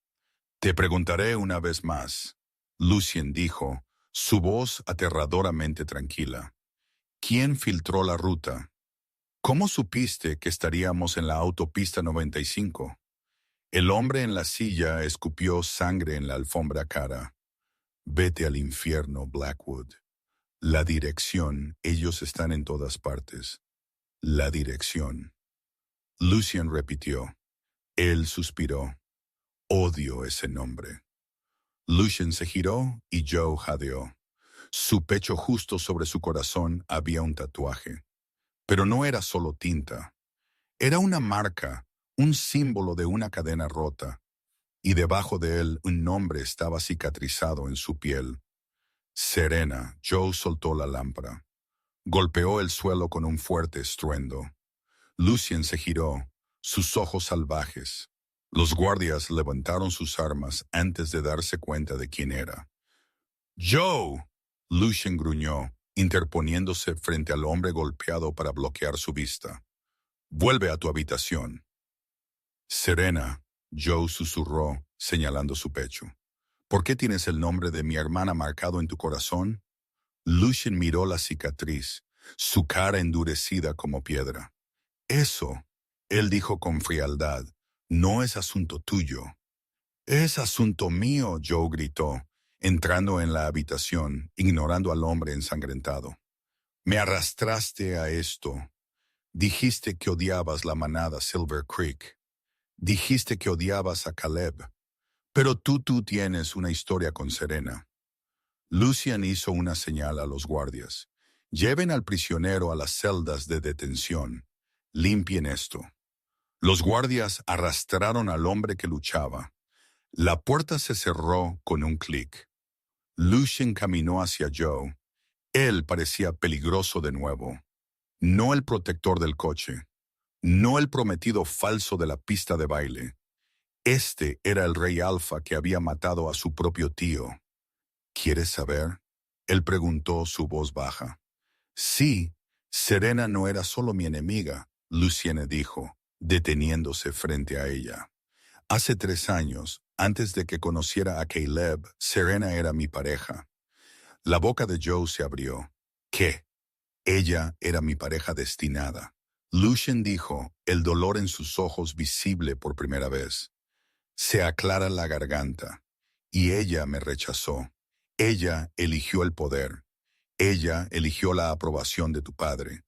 Te preguntaré una vez más, Lucien dijo, su voz aterradoramente tranquila. ¿Quién filtró la ruta? ¿Cómo supiste que estaríamos en la autopista 95? El hombre en la silla escupió sangre en la alfombra cara. Vete al infierno, Blackwood. La dirección, ellos están en todas partes. La dirección. Lucien repitió. Él suspiró. Odio ese nombre. Lucien se giró y Joe jadeó. Su pecho justo sobre su corazón había un tatuaje. Pero no era solo tinta. Era una marca, un símbolo de una cadena rota. Y debajo de él un nombre estaba cicatrizado en su piel. Serena. Joe soltó la lámpara. Golpeó el suelo con un fuerte estruendo. Lucien se giró, sus ojos salvajes. Los guardias levantaron sus armas antes de darse cuenta de quién era. ¡Joe! Lucien gruñó, interponiéndose frente al hombre golpeado para bloquear su vista. Vuelve a tu habitación. Serena, Joe susurró, señalando su pecho. ¿Por qué tienes el nombre de mi hermana marcado en tu corazón? Lucien miró la cicatriz, su cara endurecida como piedra. Eso, él dijo con frialdad, no es asunto tuyo. Es asunto mío, Joe gritó, entrando en la habitación, ignorando al hombre ensangrentado. Me arrastraste a esto. Dijiste que odiabas la manada Silver Creek. Dijiste que odiabas a Caleb. Pero tú tienes una historia con Serena. Lucien hizo una señal a los guardias. Lleven al prisionero a las celdas de detención. Limpien esto. Los guardias arrastraron al hombre que luchaba. La puerta se cerró con un clic. Lucien caminó hacia Joe. Él parecía peligroso de nuevo. No el protector del coche. No el prometido falso de la pista de baile. Este era el rey Alfa que había matado a su propio tío. ¿Quieres saber? Él preguntó, su voz baja. Sí, Serena no era solo mi enemiga, Lucienne dijo, deteniéndose frente a ella. Hace 3 años, antes de que conociera a Caleb, Serena era mi pareja. La boca de Joe se abrió. ¿Qué? Ella era mi pareja destinada. Lucien dijo, el dolor en sus ojos visible por primera vez. Se aclara la garganta. Y ella me rechazó. Ella eligió el poder. Ella eligió la aprobación de tu padre.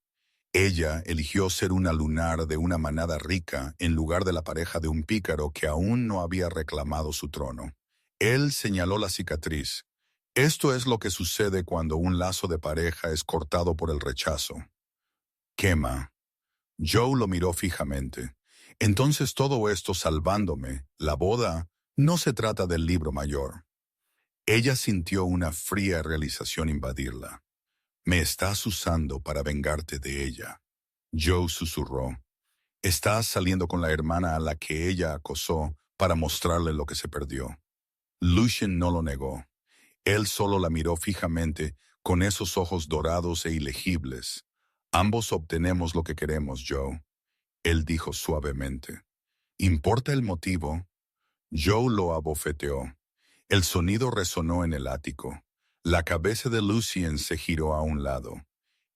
Ella eligió ser una lunar de una manada rica en lugar de la pareja de un pícaro que aún no había reclamado su trono. Él señaló la cicatriz. Esto es lo que sucede cuando un lazo de pareja es cortado por el rechazo. Quema. Joe lo miró fijamente. Entonces todo esto salvándome, la boda, no se trata del libro mayor. Ella sintió una fría realización invadirla. Me estás usando para vengarte de ella. Joe susurró. Estás saliendo con la hermana a la que ella acosó para mostrarle lo que se perdió. Lucien no lo negó. Él solo la miró fijamente con esos ojos dorados e ilegibles. Ambos obtenemos lo que queremos, Joe. Él dijo suavemente. ¿Importa el motivo? Joe lo abofeteó. El sonido resonó en el ático. La cabeza de Lucien se giró a un lado.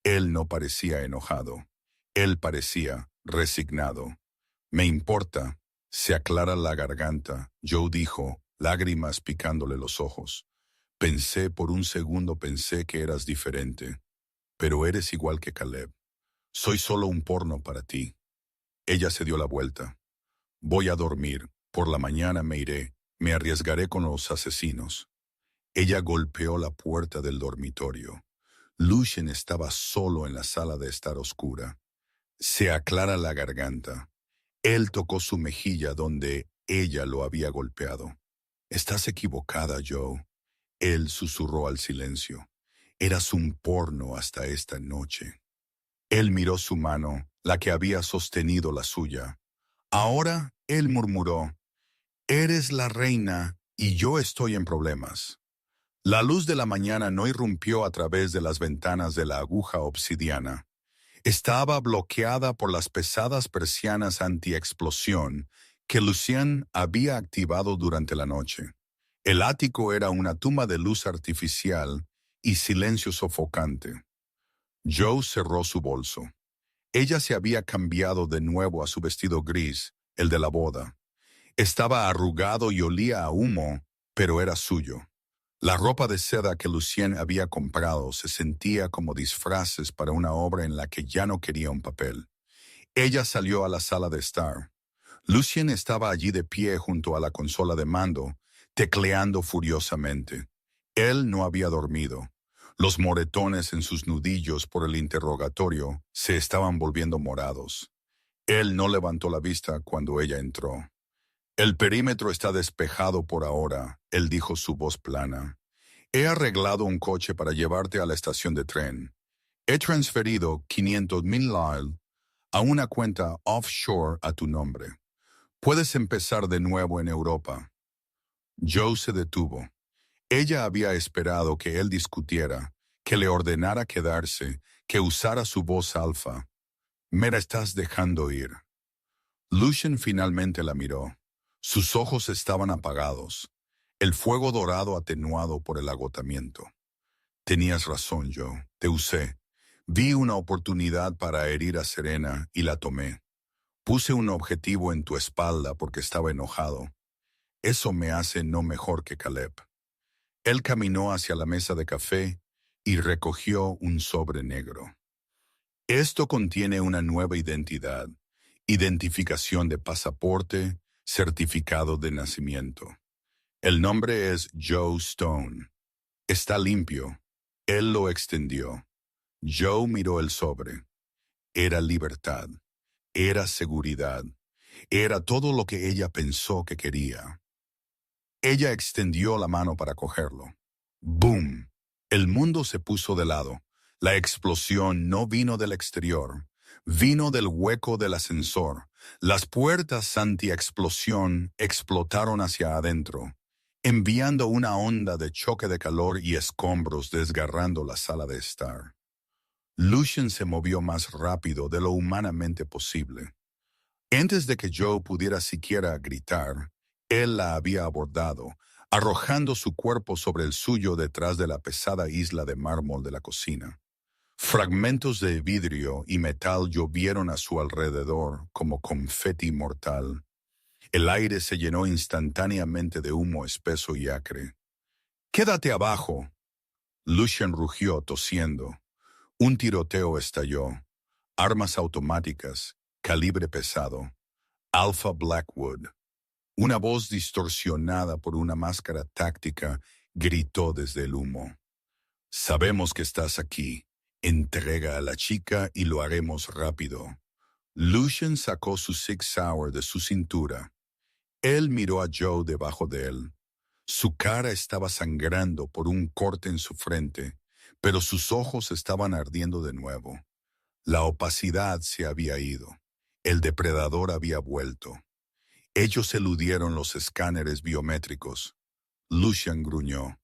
Él no parecía enojado. Él parecía resignado. Me importa. Se aclara la garganta, Joe dijo, lágrimas picándole los ojos. Por un segundo pensé que eras diferente. Pero eres igual que Caleb. Soy solo un porno para ti. Ella se dio la vuelta. Voy a dormir. Por la mañana me iré. Me arriesgaré con los asesinos. Ella golpeó la puerta del dormitorio. Lucien estaba solo en la sala de estar oscura. Se aclara la garganta. Él tocó su mejilla donde ella lo había golpeado. Estás equivocada, Joe. Él susurró al silencio. Eras un porno hasta esta noche. Él miró su mano, la que había sostenido la suya. Ahora, él murmuró, eres la reina y yo estoy en problemas. La luz de la mañana no irrumpió a través de las ventanas de la aguja obsidiana. Estaba bloqueada por las pesadas persianas antiexplosión que Lucien había activado durante la noche. El ático era una tumba de luz artificial y silencio sofocante. Joe cerró su bolso. Ella se había cambiado de nuevo a su vestido gris, el de la boda. Estaba arrugado y olía a humo, pero era suyo. La ropa de seda que Lucien había comprado se sentía como disfraces para una obra en la que ya no quería un papel. Ella salió a la sala de estar. Lucien estaba allí de pie junto a la consola de mando, tecleando furiosamente. Él no había dormido. Los moretones en sus nudillos por el interrogatorio se estaban volviendo morados. Él no levantó la vista cuando ella entró. El perímetro está despejado por ahora, él dijo su voz plana. He arreglado un coche para llevarte a la estación de tren. He transferido 500,000 Lyle a una cuenta offshore a tu nombre. Puedes empezar de nuevo en Europa. Joe se detuvo. Ella había esperado que él discutiera, que le ordenara quedarse, que usara su voz alfa. Me la estás dejando ir. Lucien finalmente la miró. Sus ojos estaban apagados, el fuego dorado atenuado por el agotamiento. Tenías razón, Joe. Te usé. Vi una oportunidad para herir a Serena y la tomé. Puse un objetivo en tu espalda porque estaba enojado. Eso me hace no mejor que Caleb. Él caminó hacia la mesa de café y recogió un sobre negro. Esto contiene una nueva identidad, identificación de pasaporte, certificado de nacimiento. El nombre es Joe Stone. Está limpio. Él lo extendió. Joe miró el sobre. Era libertad. Era seguridad. Era todo lo que ella pensó que quería. Ella extendió la mano para cogerlo. ¡Boom! El mundo se puso de lado. La explosión no vino del exterior. Vino del hueco del ascensor. Las puertas anti-explosión explotaron hacia adentro, enviando una onda de choque de calor y escombros desgarrando la sala de estar. Lucien se movió más rápido de lo humanamente posible. Antes de que Joe pudiera siquiera gritar, él la había abordado, arrojando su cuerpo sobre el suyo detrás de la pesada isla de mármol de la cocina. Fragmentos de vidrio y metal llovieron a su alrededor como confeti mortal. El aire se llenó instantáneamente de humo espeso y acre. «¡Quédate abajo!», Lucien rugió tosiendo. Un tiroteo estalló. Armas automáticas, calibre pesado. Alpha Blackwood. Una voz distorsionada por una máscara táctica gritó desde el humo. «Sabemos que estás aquí. Entrega a la chica y lo haremos rápido». Lucien sacó su Sig Sauer de su cintura. Él miró a Joe debajo de él. Su cara estaba sangrando por un corte en su frente, pero sus ojos estaban ardiendo de nuevo. La opacidad se había ido. El depredador había vuelto. Ellos eludieron los escáneres biométricos. Lucien gruñó.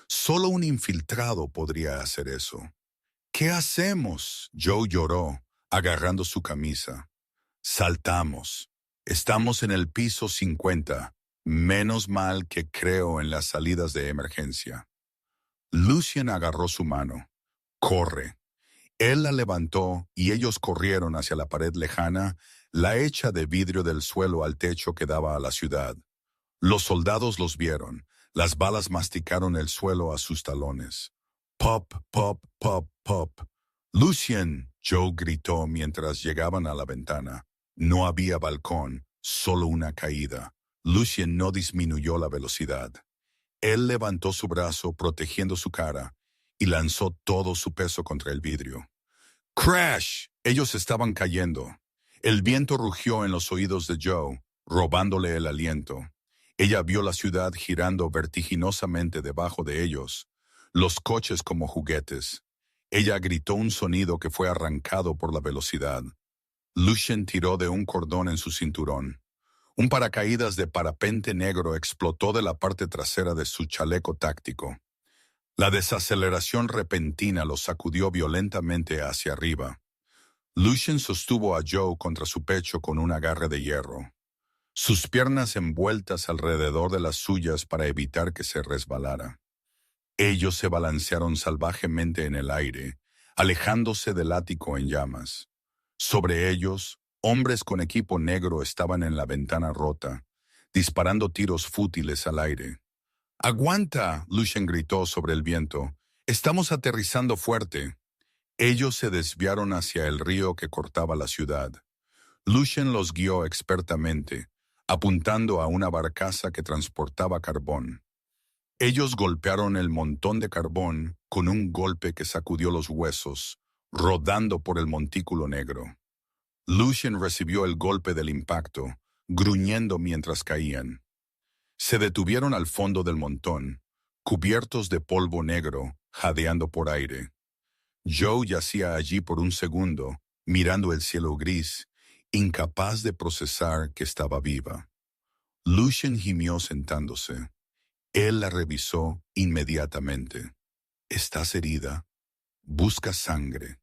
Solo un infiltrado podría hacer eso. «¿Qué hacemos?», Joe lloró, agarrando su camisa. «Saltamos. Estamos en el piso 50. Menos mal que creo en las salidas de emergencia». Lucien agarró su mano. «Corre». Él la levantó y ellos corrieron hacia la pared lejana, la hecha de vidrio del suelo al techo que daba a la ciudad. Los soldados los vieron. Las balas masticaron el suelo a sus talones. «Pop, pop, pop, pop». «Lucien», Joe gritó mientras llegaban a la ventana. No había balcón, solo una caída. Lucien no disminuyó la velocidad. Él levantó su brazo protegiendo su cara y lanzó todo su peso contra el vidrio. ¡Crash! Ellos estaban cayendo. El viento rugió en los oídos de Joe, robándole el aliento. Ella vio la ciudad girando vertiginosamente debajo de ellos, los coches como juguetes. Ella gritó un sonido que fue arrancado por la velocidad. Lucien tiró de un cordón en su cinturón. Un paracaídas de parapente negro explotó de la parte trasera de su chaleco táctico. La desaceleración repentina lo sacudió violentamente hacia arriba. Lucien sostuvo a Joe contra su pecho con un agarre de hierro, sus piernas envueltas alrededor de las suyas para evitar que se resbalara. Ellos se balancearon salvajemente en el aire, alejándose del ático en llamas. Sobre ellos, hombres con equipo negro estaban en la ventana rota, disparando tiros fútiles al aire. «¡Aguanta!», Lucien gritó sobre el viento. «Estamos aterrizando fuerte». Ellos se desviaron hacia el río que cortaba la ciudad. Lucien los guió expertamente, apuntando a una barcaza que transportaba carbón. Ellos golpearon el montón de carbón con un golpe que sacudió los huesos, rodando por el montículo negro. Lucien recibió el golpe del impacto, gruñendo mientras caían. Se detuvieron al fondo del montón, cubiertos de polvo negro, jadeando por aire. Joe yacía allí por un segundo, mirando el cielo gris, incapaz de procesar que estaba viva. Lucien gimió sentándose. Él la revisó inmediatamente. «¿Estás herida? Busca sangre».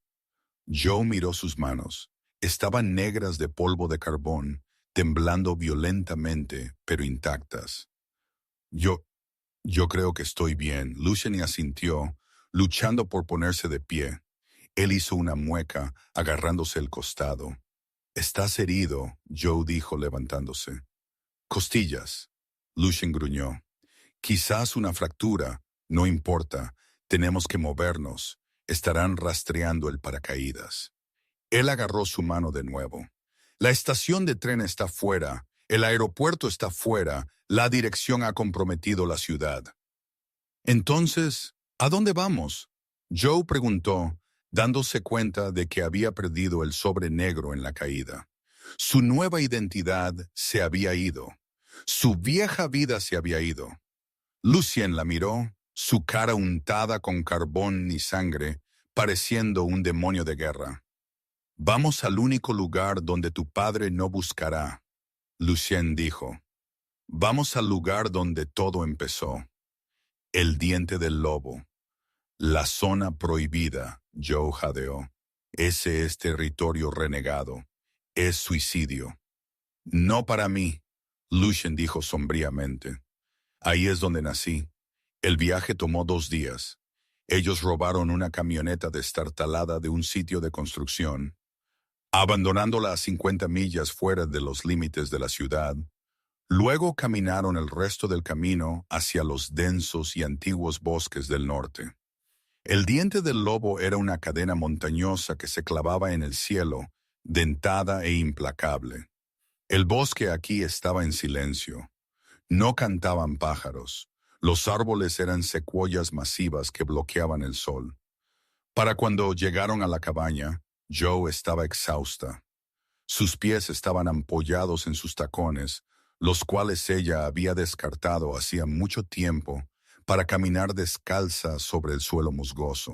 Joe miró sus manos. Estaban negras de polvo de carbón, temblando violentamente, pero intactas. Yo creo que estoy bien», Lucien asintió, luchando por ponerse de pie. Él hizo una mueca, agarrándose el costado. «¿Estás herido?», Joe dijo levantándose. «Costillas», Lucien gruñó. «Quizás una fractura. No importa. Tenemos que movernos. Estarán rastreando el paracaídas». Él agarró su mano de nuevo. «La estación de tren está fuera. El aeropuerto está fuera. La dirección ha comprometido la ciudad». «Entonces, ¿a dónde vamos?», Joe preguntó, dándose cuenta de que había perdido el sobre negro en la caída. Su nueva identidad se había ido. Su vieja vida se había ido. Lucien la miró, su cara untada con carbón y sangre, pareciendo un demonio de guerra. «Vamos al único lugar donde tu padre no buscará», Lucien dijo. «Vamos al lugar donde todo empezó. El diente del lobo. La zona prohibida», Joe jadeó. «Ese es territorio renegado. Es suicidio». «No para mí», Lucien dijo sombríamente. «Ahí es donde nací. El viaje tomó 2 días. Ellos robaron una camioneta destartalada de un sitio de construcción, abandonándola a 50 millas fuera de los límites de la ciudad. Luego caminaron el resto del camino hacia los densos y antiguos bosques del norte. El diente del lobo era una cadena montañosa que se clavaba en el cielo, dentada e implacable. El bosque aquí estaba en silencio. No cantaban pájaros. Los árboles eran secuoyas masivas que bloqueaban el sol. Para cuando llegaron a la cabaña, Joe estaba exhausta. Sus pies estaban ampollados en sus tacones, los cuales ella había descartado hacía mucho tiempo para caminar descalza sobre el suelo musgoso.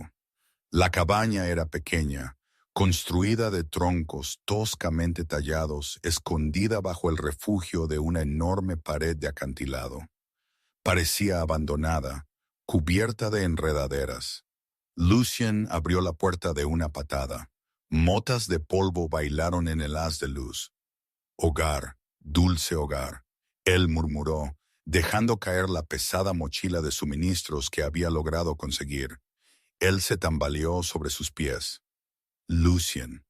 La cabaña era pequeña, construida de troncos toscamente tallados, escondida bajo el refugio de una enorme pared de acantilado. Parecía abandonada, cubierta de enredaderas. Lucien abrió la puerta de una patada. Motas de polvo bailaron en el haz de luz. «Hogar, dulce hogar», él murmuró, dejando caer la pesada mochila de suministros que había logrado conseguir. Él se tambaleó sobre sus pies. «Lucien».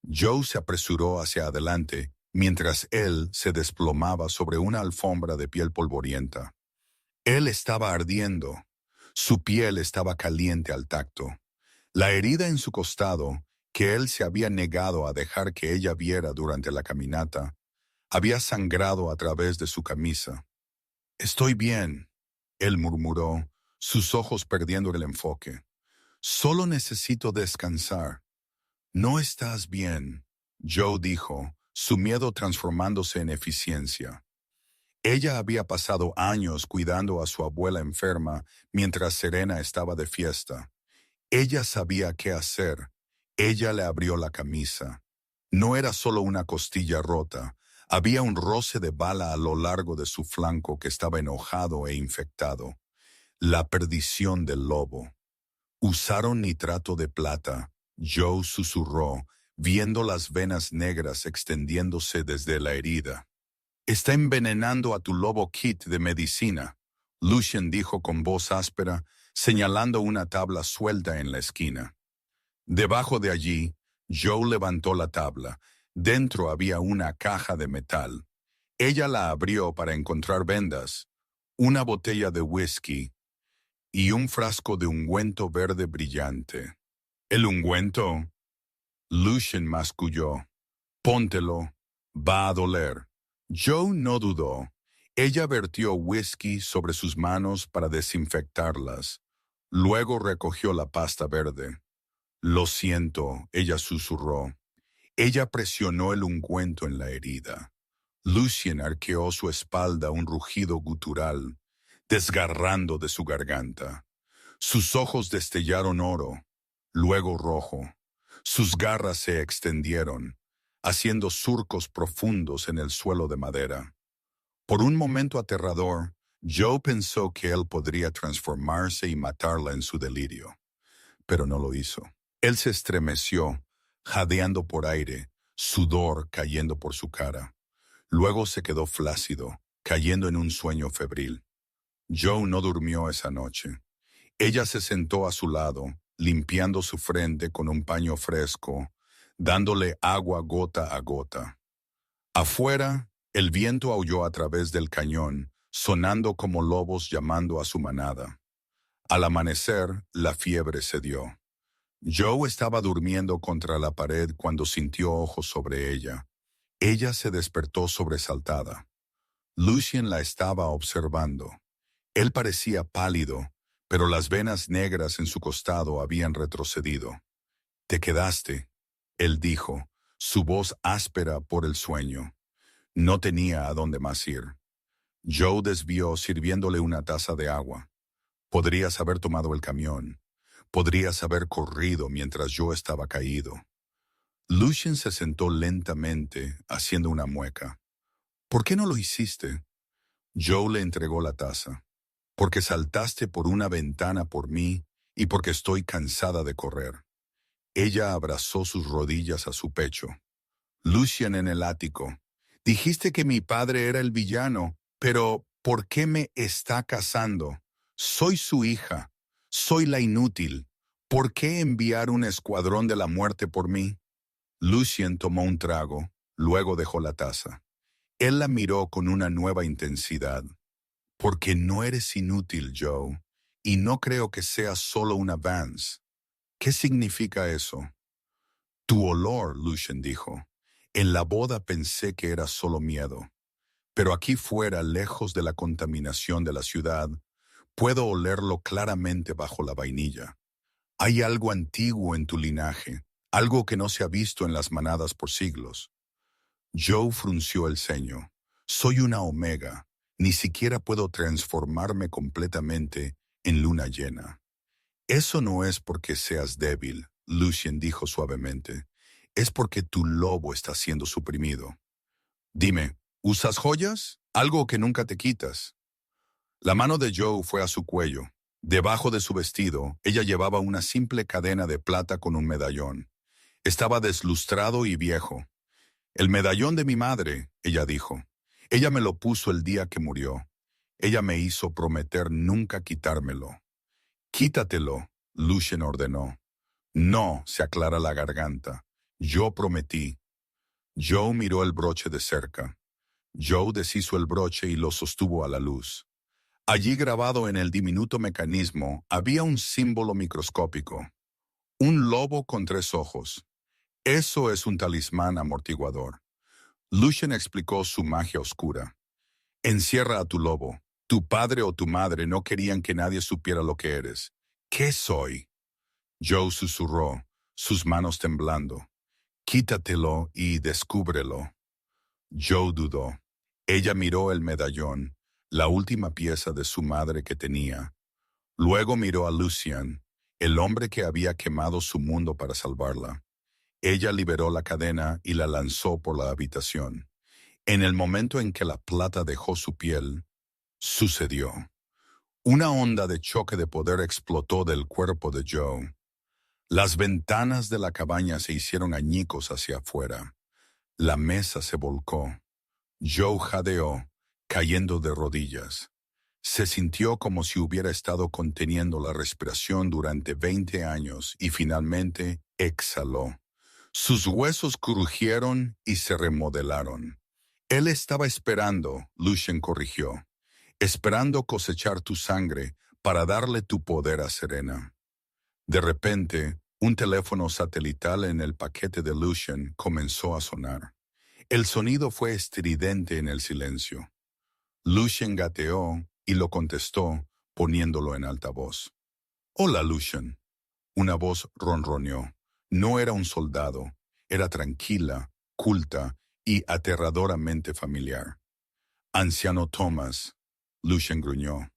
Joe se apresuró hacia adelante, mientras él se desplomaba sobre una alfombra de piel polvorienta. Él estaba ardiendo. Su piel estaba caliente al tacto. La herida en su costado, que él se había negado a dejar que ella viera durante la caminata, había sangrado a través de su camisa. «Estoy bien», él murmuró, sus ojos perdiendo el enfoque. «Solo necesito descansar». «No estás bien», Joe dijo, su miedo transformándose en eficiencia. Ella había pasado años cuidando a su abuela enferma mientras Serena estaba de fiesta. Ella sabía qué hacer. Ella le abrió la camisa. No era solo una costilla rota. Había un roce de bala a lo largo de su flanco que estaba enojado e infectado. La perdición del lobo. «Usaron nitrato de plata», Joe susurró, viendo las venas negras extendiéndose desde la herida. «Está envenenando a tu lobo kit de medicina», Lucien dijo con voz áspera, señalando una tabla suelta en la esquina. Debajo de allí, Joe levantó la tabla. Dentro había una caja de metal. Ella la abrió para encontrar vendas, una botella de whisky y un frasco de ungüento verde brillante. «¿El ungüento?», Lucien masculló. «Póntelo. Va a doler». Joe no dudó. Ella vertió whisky sobre sus manos para desinfectarlas. Luego recogió la pasta verde. «Lo siento», ella susurró. Ella presionó el ungüento en la herida. Lucien arqueó su espalda un rugido gutural, desgarrando de su garganta. Sus ojos destellaron oro, luego rojo. Sus garras se extendieron, haciendo surcos profundos en el suelo de madera. Por un momento aterrador, Joe pensó que él podría transformarse y matarla en su delirio, pero no lo hizo. Él se estremeció, jadeando por aire, sudor cayendo por su cara. Luego se quedó flácido, cayendo en un sueño febril. Joe no durmió esa noche. Ella se sentó a su lado, limpiando su frente con un paño fresco, dándole agua gota a gota. Afuera, el viento aulló a través del cañón, sonando como lobos llamando a su manada. Al amanecer, la fiebre cedió. Joe estaba durmiendo contra la pared cuando sintió ojos sobre ella. Ella se despertó sobresaltada. Lucien la estaba observando. Él parecía pálido, pero las venas negras en su costado habían retrocedido. «Te quedaste», él dijo, su voz áspera por el sueño. No tenía a dónde más ir. Joe desvió sirviéndole una taza de agua. «Podrías haber tomado el camión. Podrías haber corrido mientras yo estaba caído». Lucien se sentó lentamente, haciendo una mueca. «¿Por qué no lo hiciste?» Joe le entregó la taza. «Porque saltaste por una ventana por mí y porque estoy cansada de correr». Ella abrazó sus rodillas a su pecho. «Lucien en el ático. Dijiste que mi padre era el villano, pero ¿por qué me está casando? Soy su hija. Soy la inútil. ¿Por qué enviar un escuadrón de la muerte por mí?» Lucien tomó un trago, luego dejó la taza. Él la miró con una nueva intensidad. «Porque no eres inútil, Joe, y no creo que seas solo una Vance». «¿Qué significa eso?» «Tu olor», Lucien dijo. «En la boda pensé que era solo miedo. Pero aquí fuera, lejos de la contaminación de la ciudad, puedo olerlo claramente bajo la vainilla. Hay algo antiguo en tu linaje, algo que no se ha visto en las manadas por siglos». Joe frunció el ceño. «Soy una omega. Ni siquiera puedo transformarme completamente en luna llena». «Eso no es porque seas débil», Lucien dijo suavemente. «Es porque tu lobo está siendo suprimido. Dime, ¿usas joyas? Algo que nunca te quitas». La mano de Joe fue a su cuello. Debajo de su vestido, ella llevaba una simple cadena de plata con un medallón. Estaba deslustrado y viejo. «El medallón de mi madre», ella dijo. «Ella me lo puso el día que murió. Ella me hizo prometer nunca quitármelo». «Quítatelo», Lucien ordenó. «No», se aclara la garganta. «Yo prometí». Joe miró el broche de cerca. Joe deshizo el broche y lo sostuvo a la luz. Allí grabado en el diminuto mecanismo había un símbolo microscópico. Un lobo con 3 ojos. Eso es un talismán amortiguador. Lucien explicó su magia oscura. «Encierra a tu lobo. Tu padre o tu madre no querían que nadie supiera lo que eres. ¿Qué soy?» Joe susurró, sus manos temblando. «Quítatelo y descúbrelo». Joe dudó. Ella miró el medallón, la última pieza de su madre que tenía. Luego miró a Lucien, el hombre que había quemado su mundo para salvarla. Ella liberó la cadena y la lanzó por la habitación. En el momento en que la plata dejó su piel, sucedió. Una onda de choque de poder explotó del cuerpo de Joe. Las ventanas de la cabaña se hicieron añicos hacia afuera. La mesa se volcó. Joe jadeó, cayendo de rodillas. Se sintió como si hubiera estado conteniendo la respiración durante 20 años y finalmente exhaló. Sus huesos crujieron y se remodelaron. «Él estaba esperando», Lucien corrigió, «esperando cosechar tu sangre para darle tu poder a Serena». De repente, un teléfono satelital en el paquete de Lucien comenzó a sonar. El sonido fue estridente en el silencio. Lucien gateó y lo contestó, poniéndolo en altavoz. «Hola, Lucien». Una voz ronroneó. No era un soldado, era tranquila, culta y aterradoramente familiar. «Anciano Thomas», Lucien gruñó.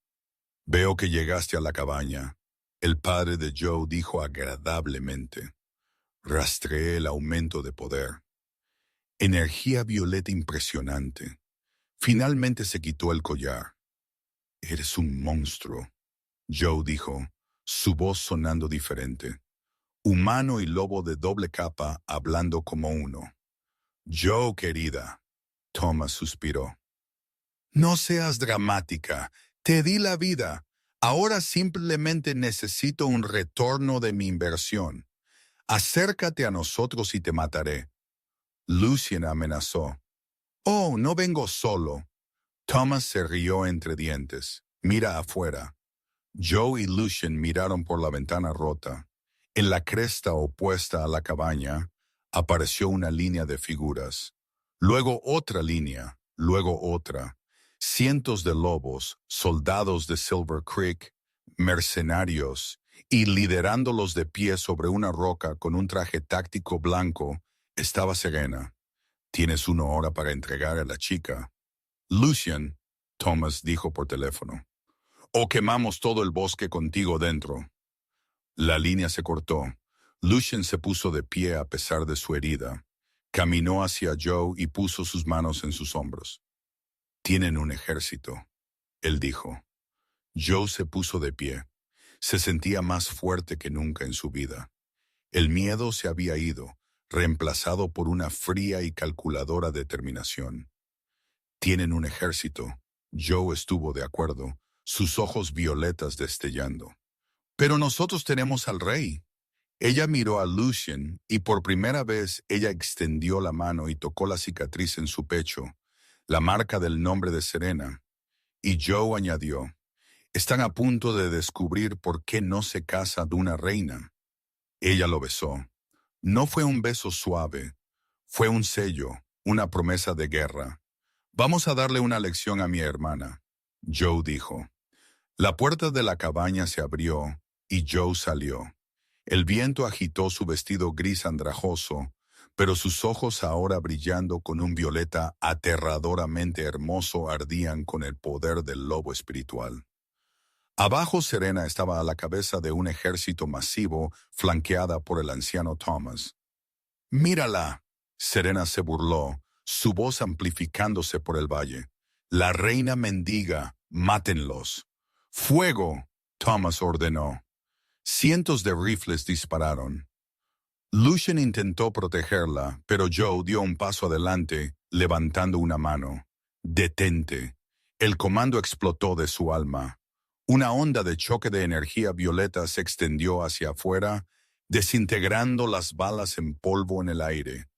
«Veo que llegaste a la cabaña», el padre de Joe dijo agradablemente. «Rastreé el aumento de poder. Energía violeta impresionante. Finalmente se quitó el collar». «Eres un monstruo», Joe dijo, su voz sonando diferente. Humano y lobo de doble capa hablando como uno. «Joe, querida», Thomas suspiró. «No seas dramática. Te di la vida. Ahora simplemente necesito un retorno de mi inversión. Acércate a nosotros y te mataré. Lucien amenazó. Oh, no vengo solo. Thomas se rió entre dientes. Mira afuera. Joe y Lucien miraron por la ventana rota. En la cresta opuesta a la cabaña apareció una línea de figuras. Luego otra línea, luego otra. Cientos de lobos, soldados de Silver Creek, mercenarios, y liderándolos de pie sobre una roca con un traje táctico blanco, estaba Serena. Tienes 1 hora para entregar a la chica. Lucien, Thomas dijo por teléfono. O quemamos todo el bosque contigo dentro. La línea se cortó. Lucien se puso de pie a pesar de su herida. Caminó hacia Joe y puso sus manos en sus hombros. Tienen un ejército, él dijo. Joe se puso de pie. Se sentía más fuerte que nunca en su vida. El miedo se había ido, reemplazado por una fría y calculadora determinación. Tienen un ejército. Joe estuvo de acuerdo, sus ojos violetas destellando. Pero nosotros tenemos al rey. Ella miró a Lucien y por primera vez ella extendió la mano y tocó la cicatriz en su pecho, la marca del nombre de Serena. Y Joe añadió, están a punto de descubrir por qué no se casa de una reina. Ella lo besó. No fue un beso suave, fue un sello, una promesa de guerra. Vamos a darle una lección a mi hermana, Joe dijo. La puerta de la cabaña se abrió y Joe salió. El viento agitó su vestido gris andrajoso, pero sus ojos ahora brillando con un violeta aterradoramente hermoso ardían con el poder del lobo espiritual. Abajo Serena estaba a la cabeza de un ejército masivo flanqueada por el anciano Thomas. «Mírala», Serena se burló, su voz amplificándose por el valle. «La reina mendiga, mátenlos». «¡Fuego!», Thomas ordenó. Cientos de rifles dispararon. Lucien intentó protegerla, pero Joe dio un paso adelante, levantando una mano. «Detente». El comando explotó de su alma. Una onda de choque de energía violeta se extendió hacia afuera, desintegrando las balas en polvo en el aire.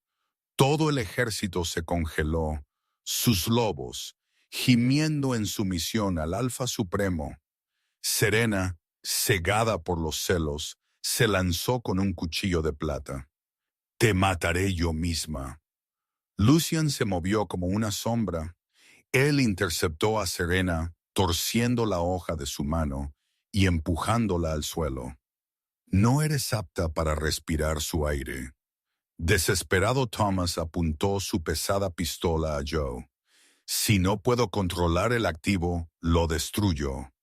Todo el ejército se congeló, sus lobos, gimiendo en sumisión al Alfa Supremo. Serena, cegada por los celos, se lanzó con un cuchillo de plata. «Te mataré yo misma». Lucien se movió como una sombra. Él interceptó a Serena, torciendo la hoja de su mano y empujándola al suelo. «No eres apta para respirar su aire». Desesperado Thomas apuntó su pesada pistola a Joe. «Si no puedo controlar el activo, lo destruyo».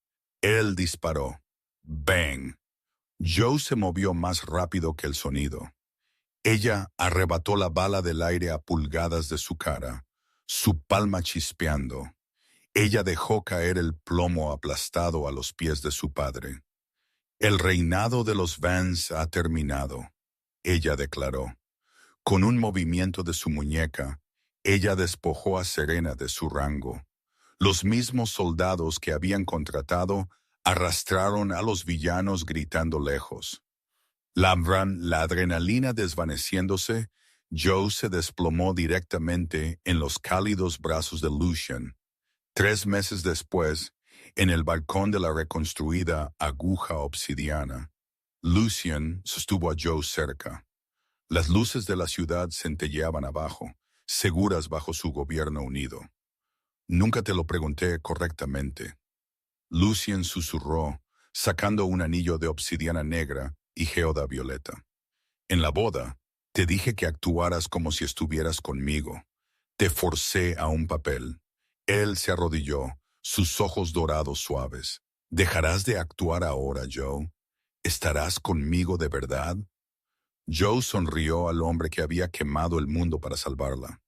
Él disparó. ¡Bang! Joe se movió más rápido que el sonido. Ella arrebató la bala del aire a pulgadas de su cara, su palma chispeando. Ella dejó caer el plomo aplastado a los pies de su padre. «El reinado de los Vance ha terminado», ella declaró. Con un movimiento de su muñeca, ella despojó a Serena de su rango. Los mismos soldados que habían contratado arrastraron a los villanos gritando lejos. La adrenalina desvaneciéndose, Joe se desplomó directamente en los cálidos brazos de Lucien. 3 meses después, en el balcón de la reconstruida aguja obsidiana, Lucien sostuvo a Joe cerca. Las luces de la ciudad centelleaban abajo, seguras bajo su gobierno unido. «Nunca te lo pregunté correctamente». Lucien susurró, sacando un anillo de obsidiana negra y geoda violeta. «En la boda, te dije que actuaras como si estuvieras conmigo. Te forcé a un papel». Él se arrodilló, sus ojos dorados suaves. «¿Dejarás de actuar ahora, Joe? ¿Estarás conmigo de verdad?» Joe sonrió al hombre que había quemado el mundo para salvarla.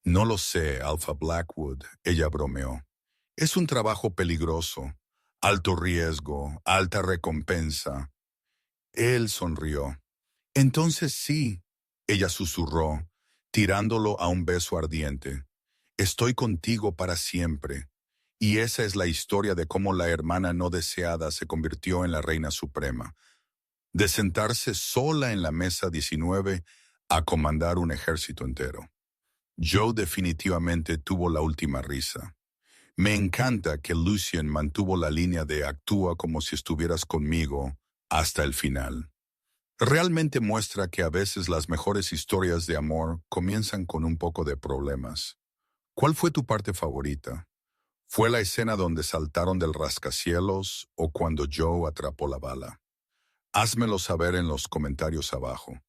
«No lo sé, Alpha Blackwood», ella bromeó. «Es un trabajo peligroso, alto riesgo, alta recompensa». Él sonrió. «Entonces sí», ella susurró, tirándolo a un beso ardiente. «Estoy contigo para siempre». Y esa es la historia de cómo la hermana no deseada se convirtió en la reina suprema, de sentarse sola en la mesa 19 a comandar un ejército entero. Joe definitivamente tuvo la última risa. Me encanta que Lucien mantuvo la línea de actúa como si estuvieras conmigo hasta el final. Realmente muestra que a veces las mejores historias de amor comienzan con un poco de problemas. ¿Cuál fue tu parte favorita? ¿Fue la escena donde saltaron del rascacielos o cuando Joe atrapó la bala? Házmelo saber en los comentarios abajo.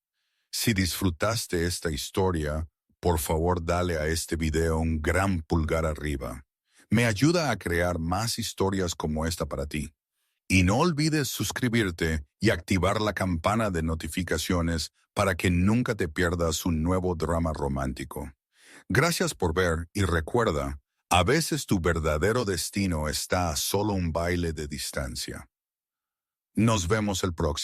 Si disfrutaste esta historia, por favor dale a este video un gran pulgar arriba. Me ayuda a crear más historias como esta para ti. Y no olvides suscribirte y activar la campana de notificaciones para que nunca te pierdas un nuevo drama romántico. Gracias por ver y recuerda, a veces tu verdadero destino está a solo un baile de distancia. Nos vemos el próximo.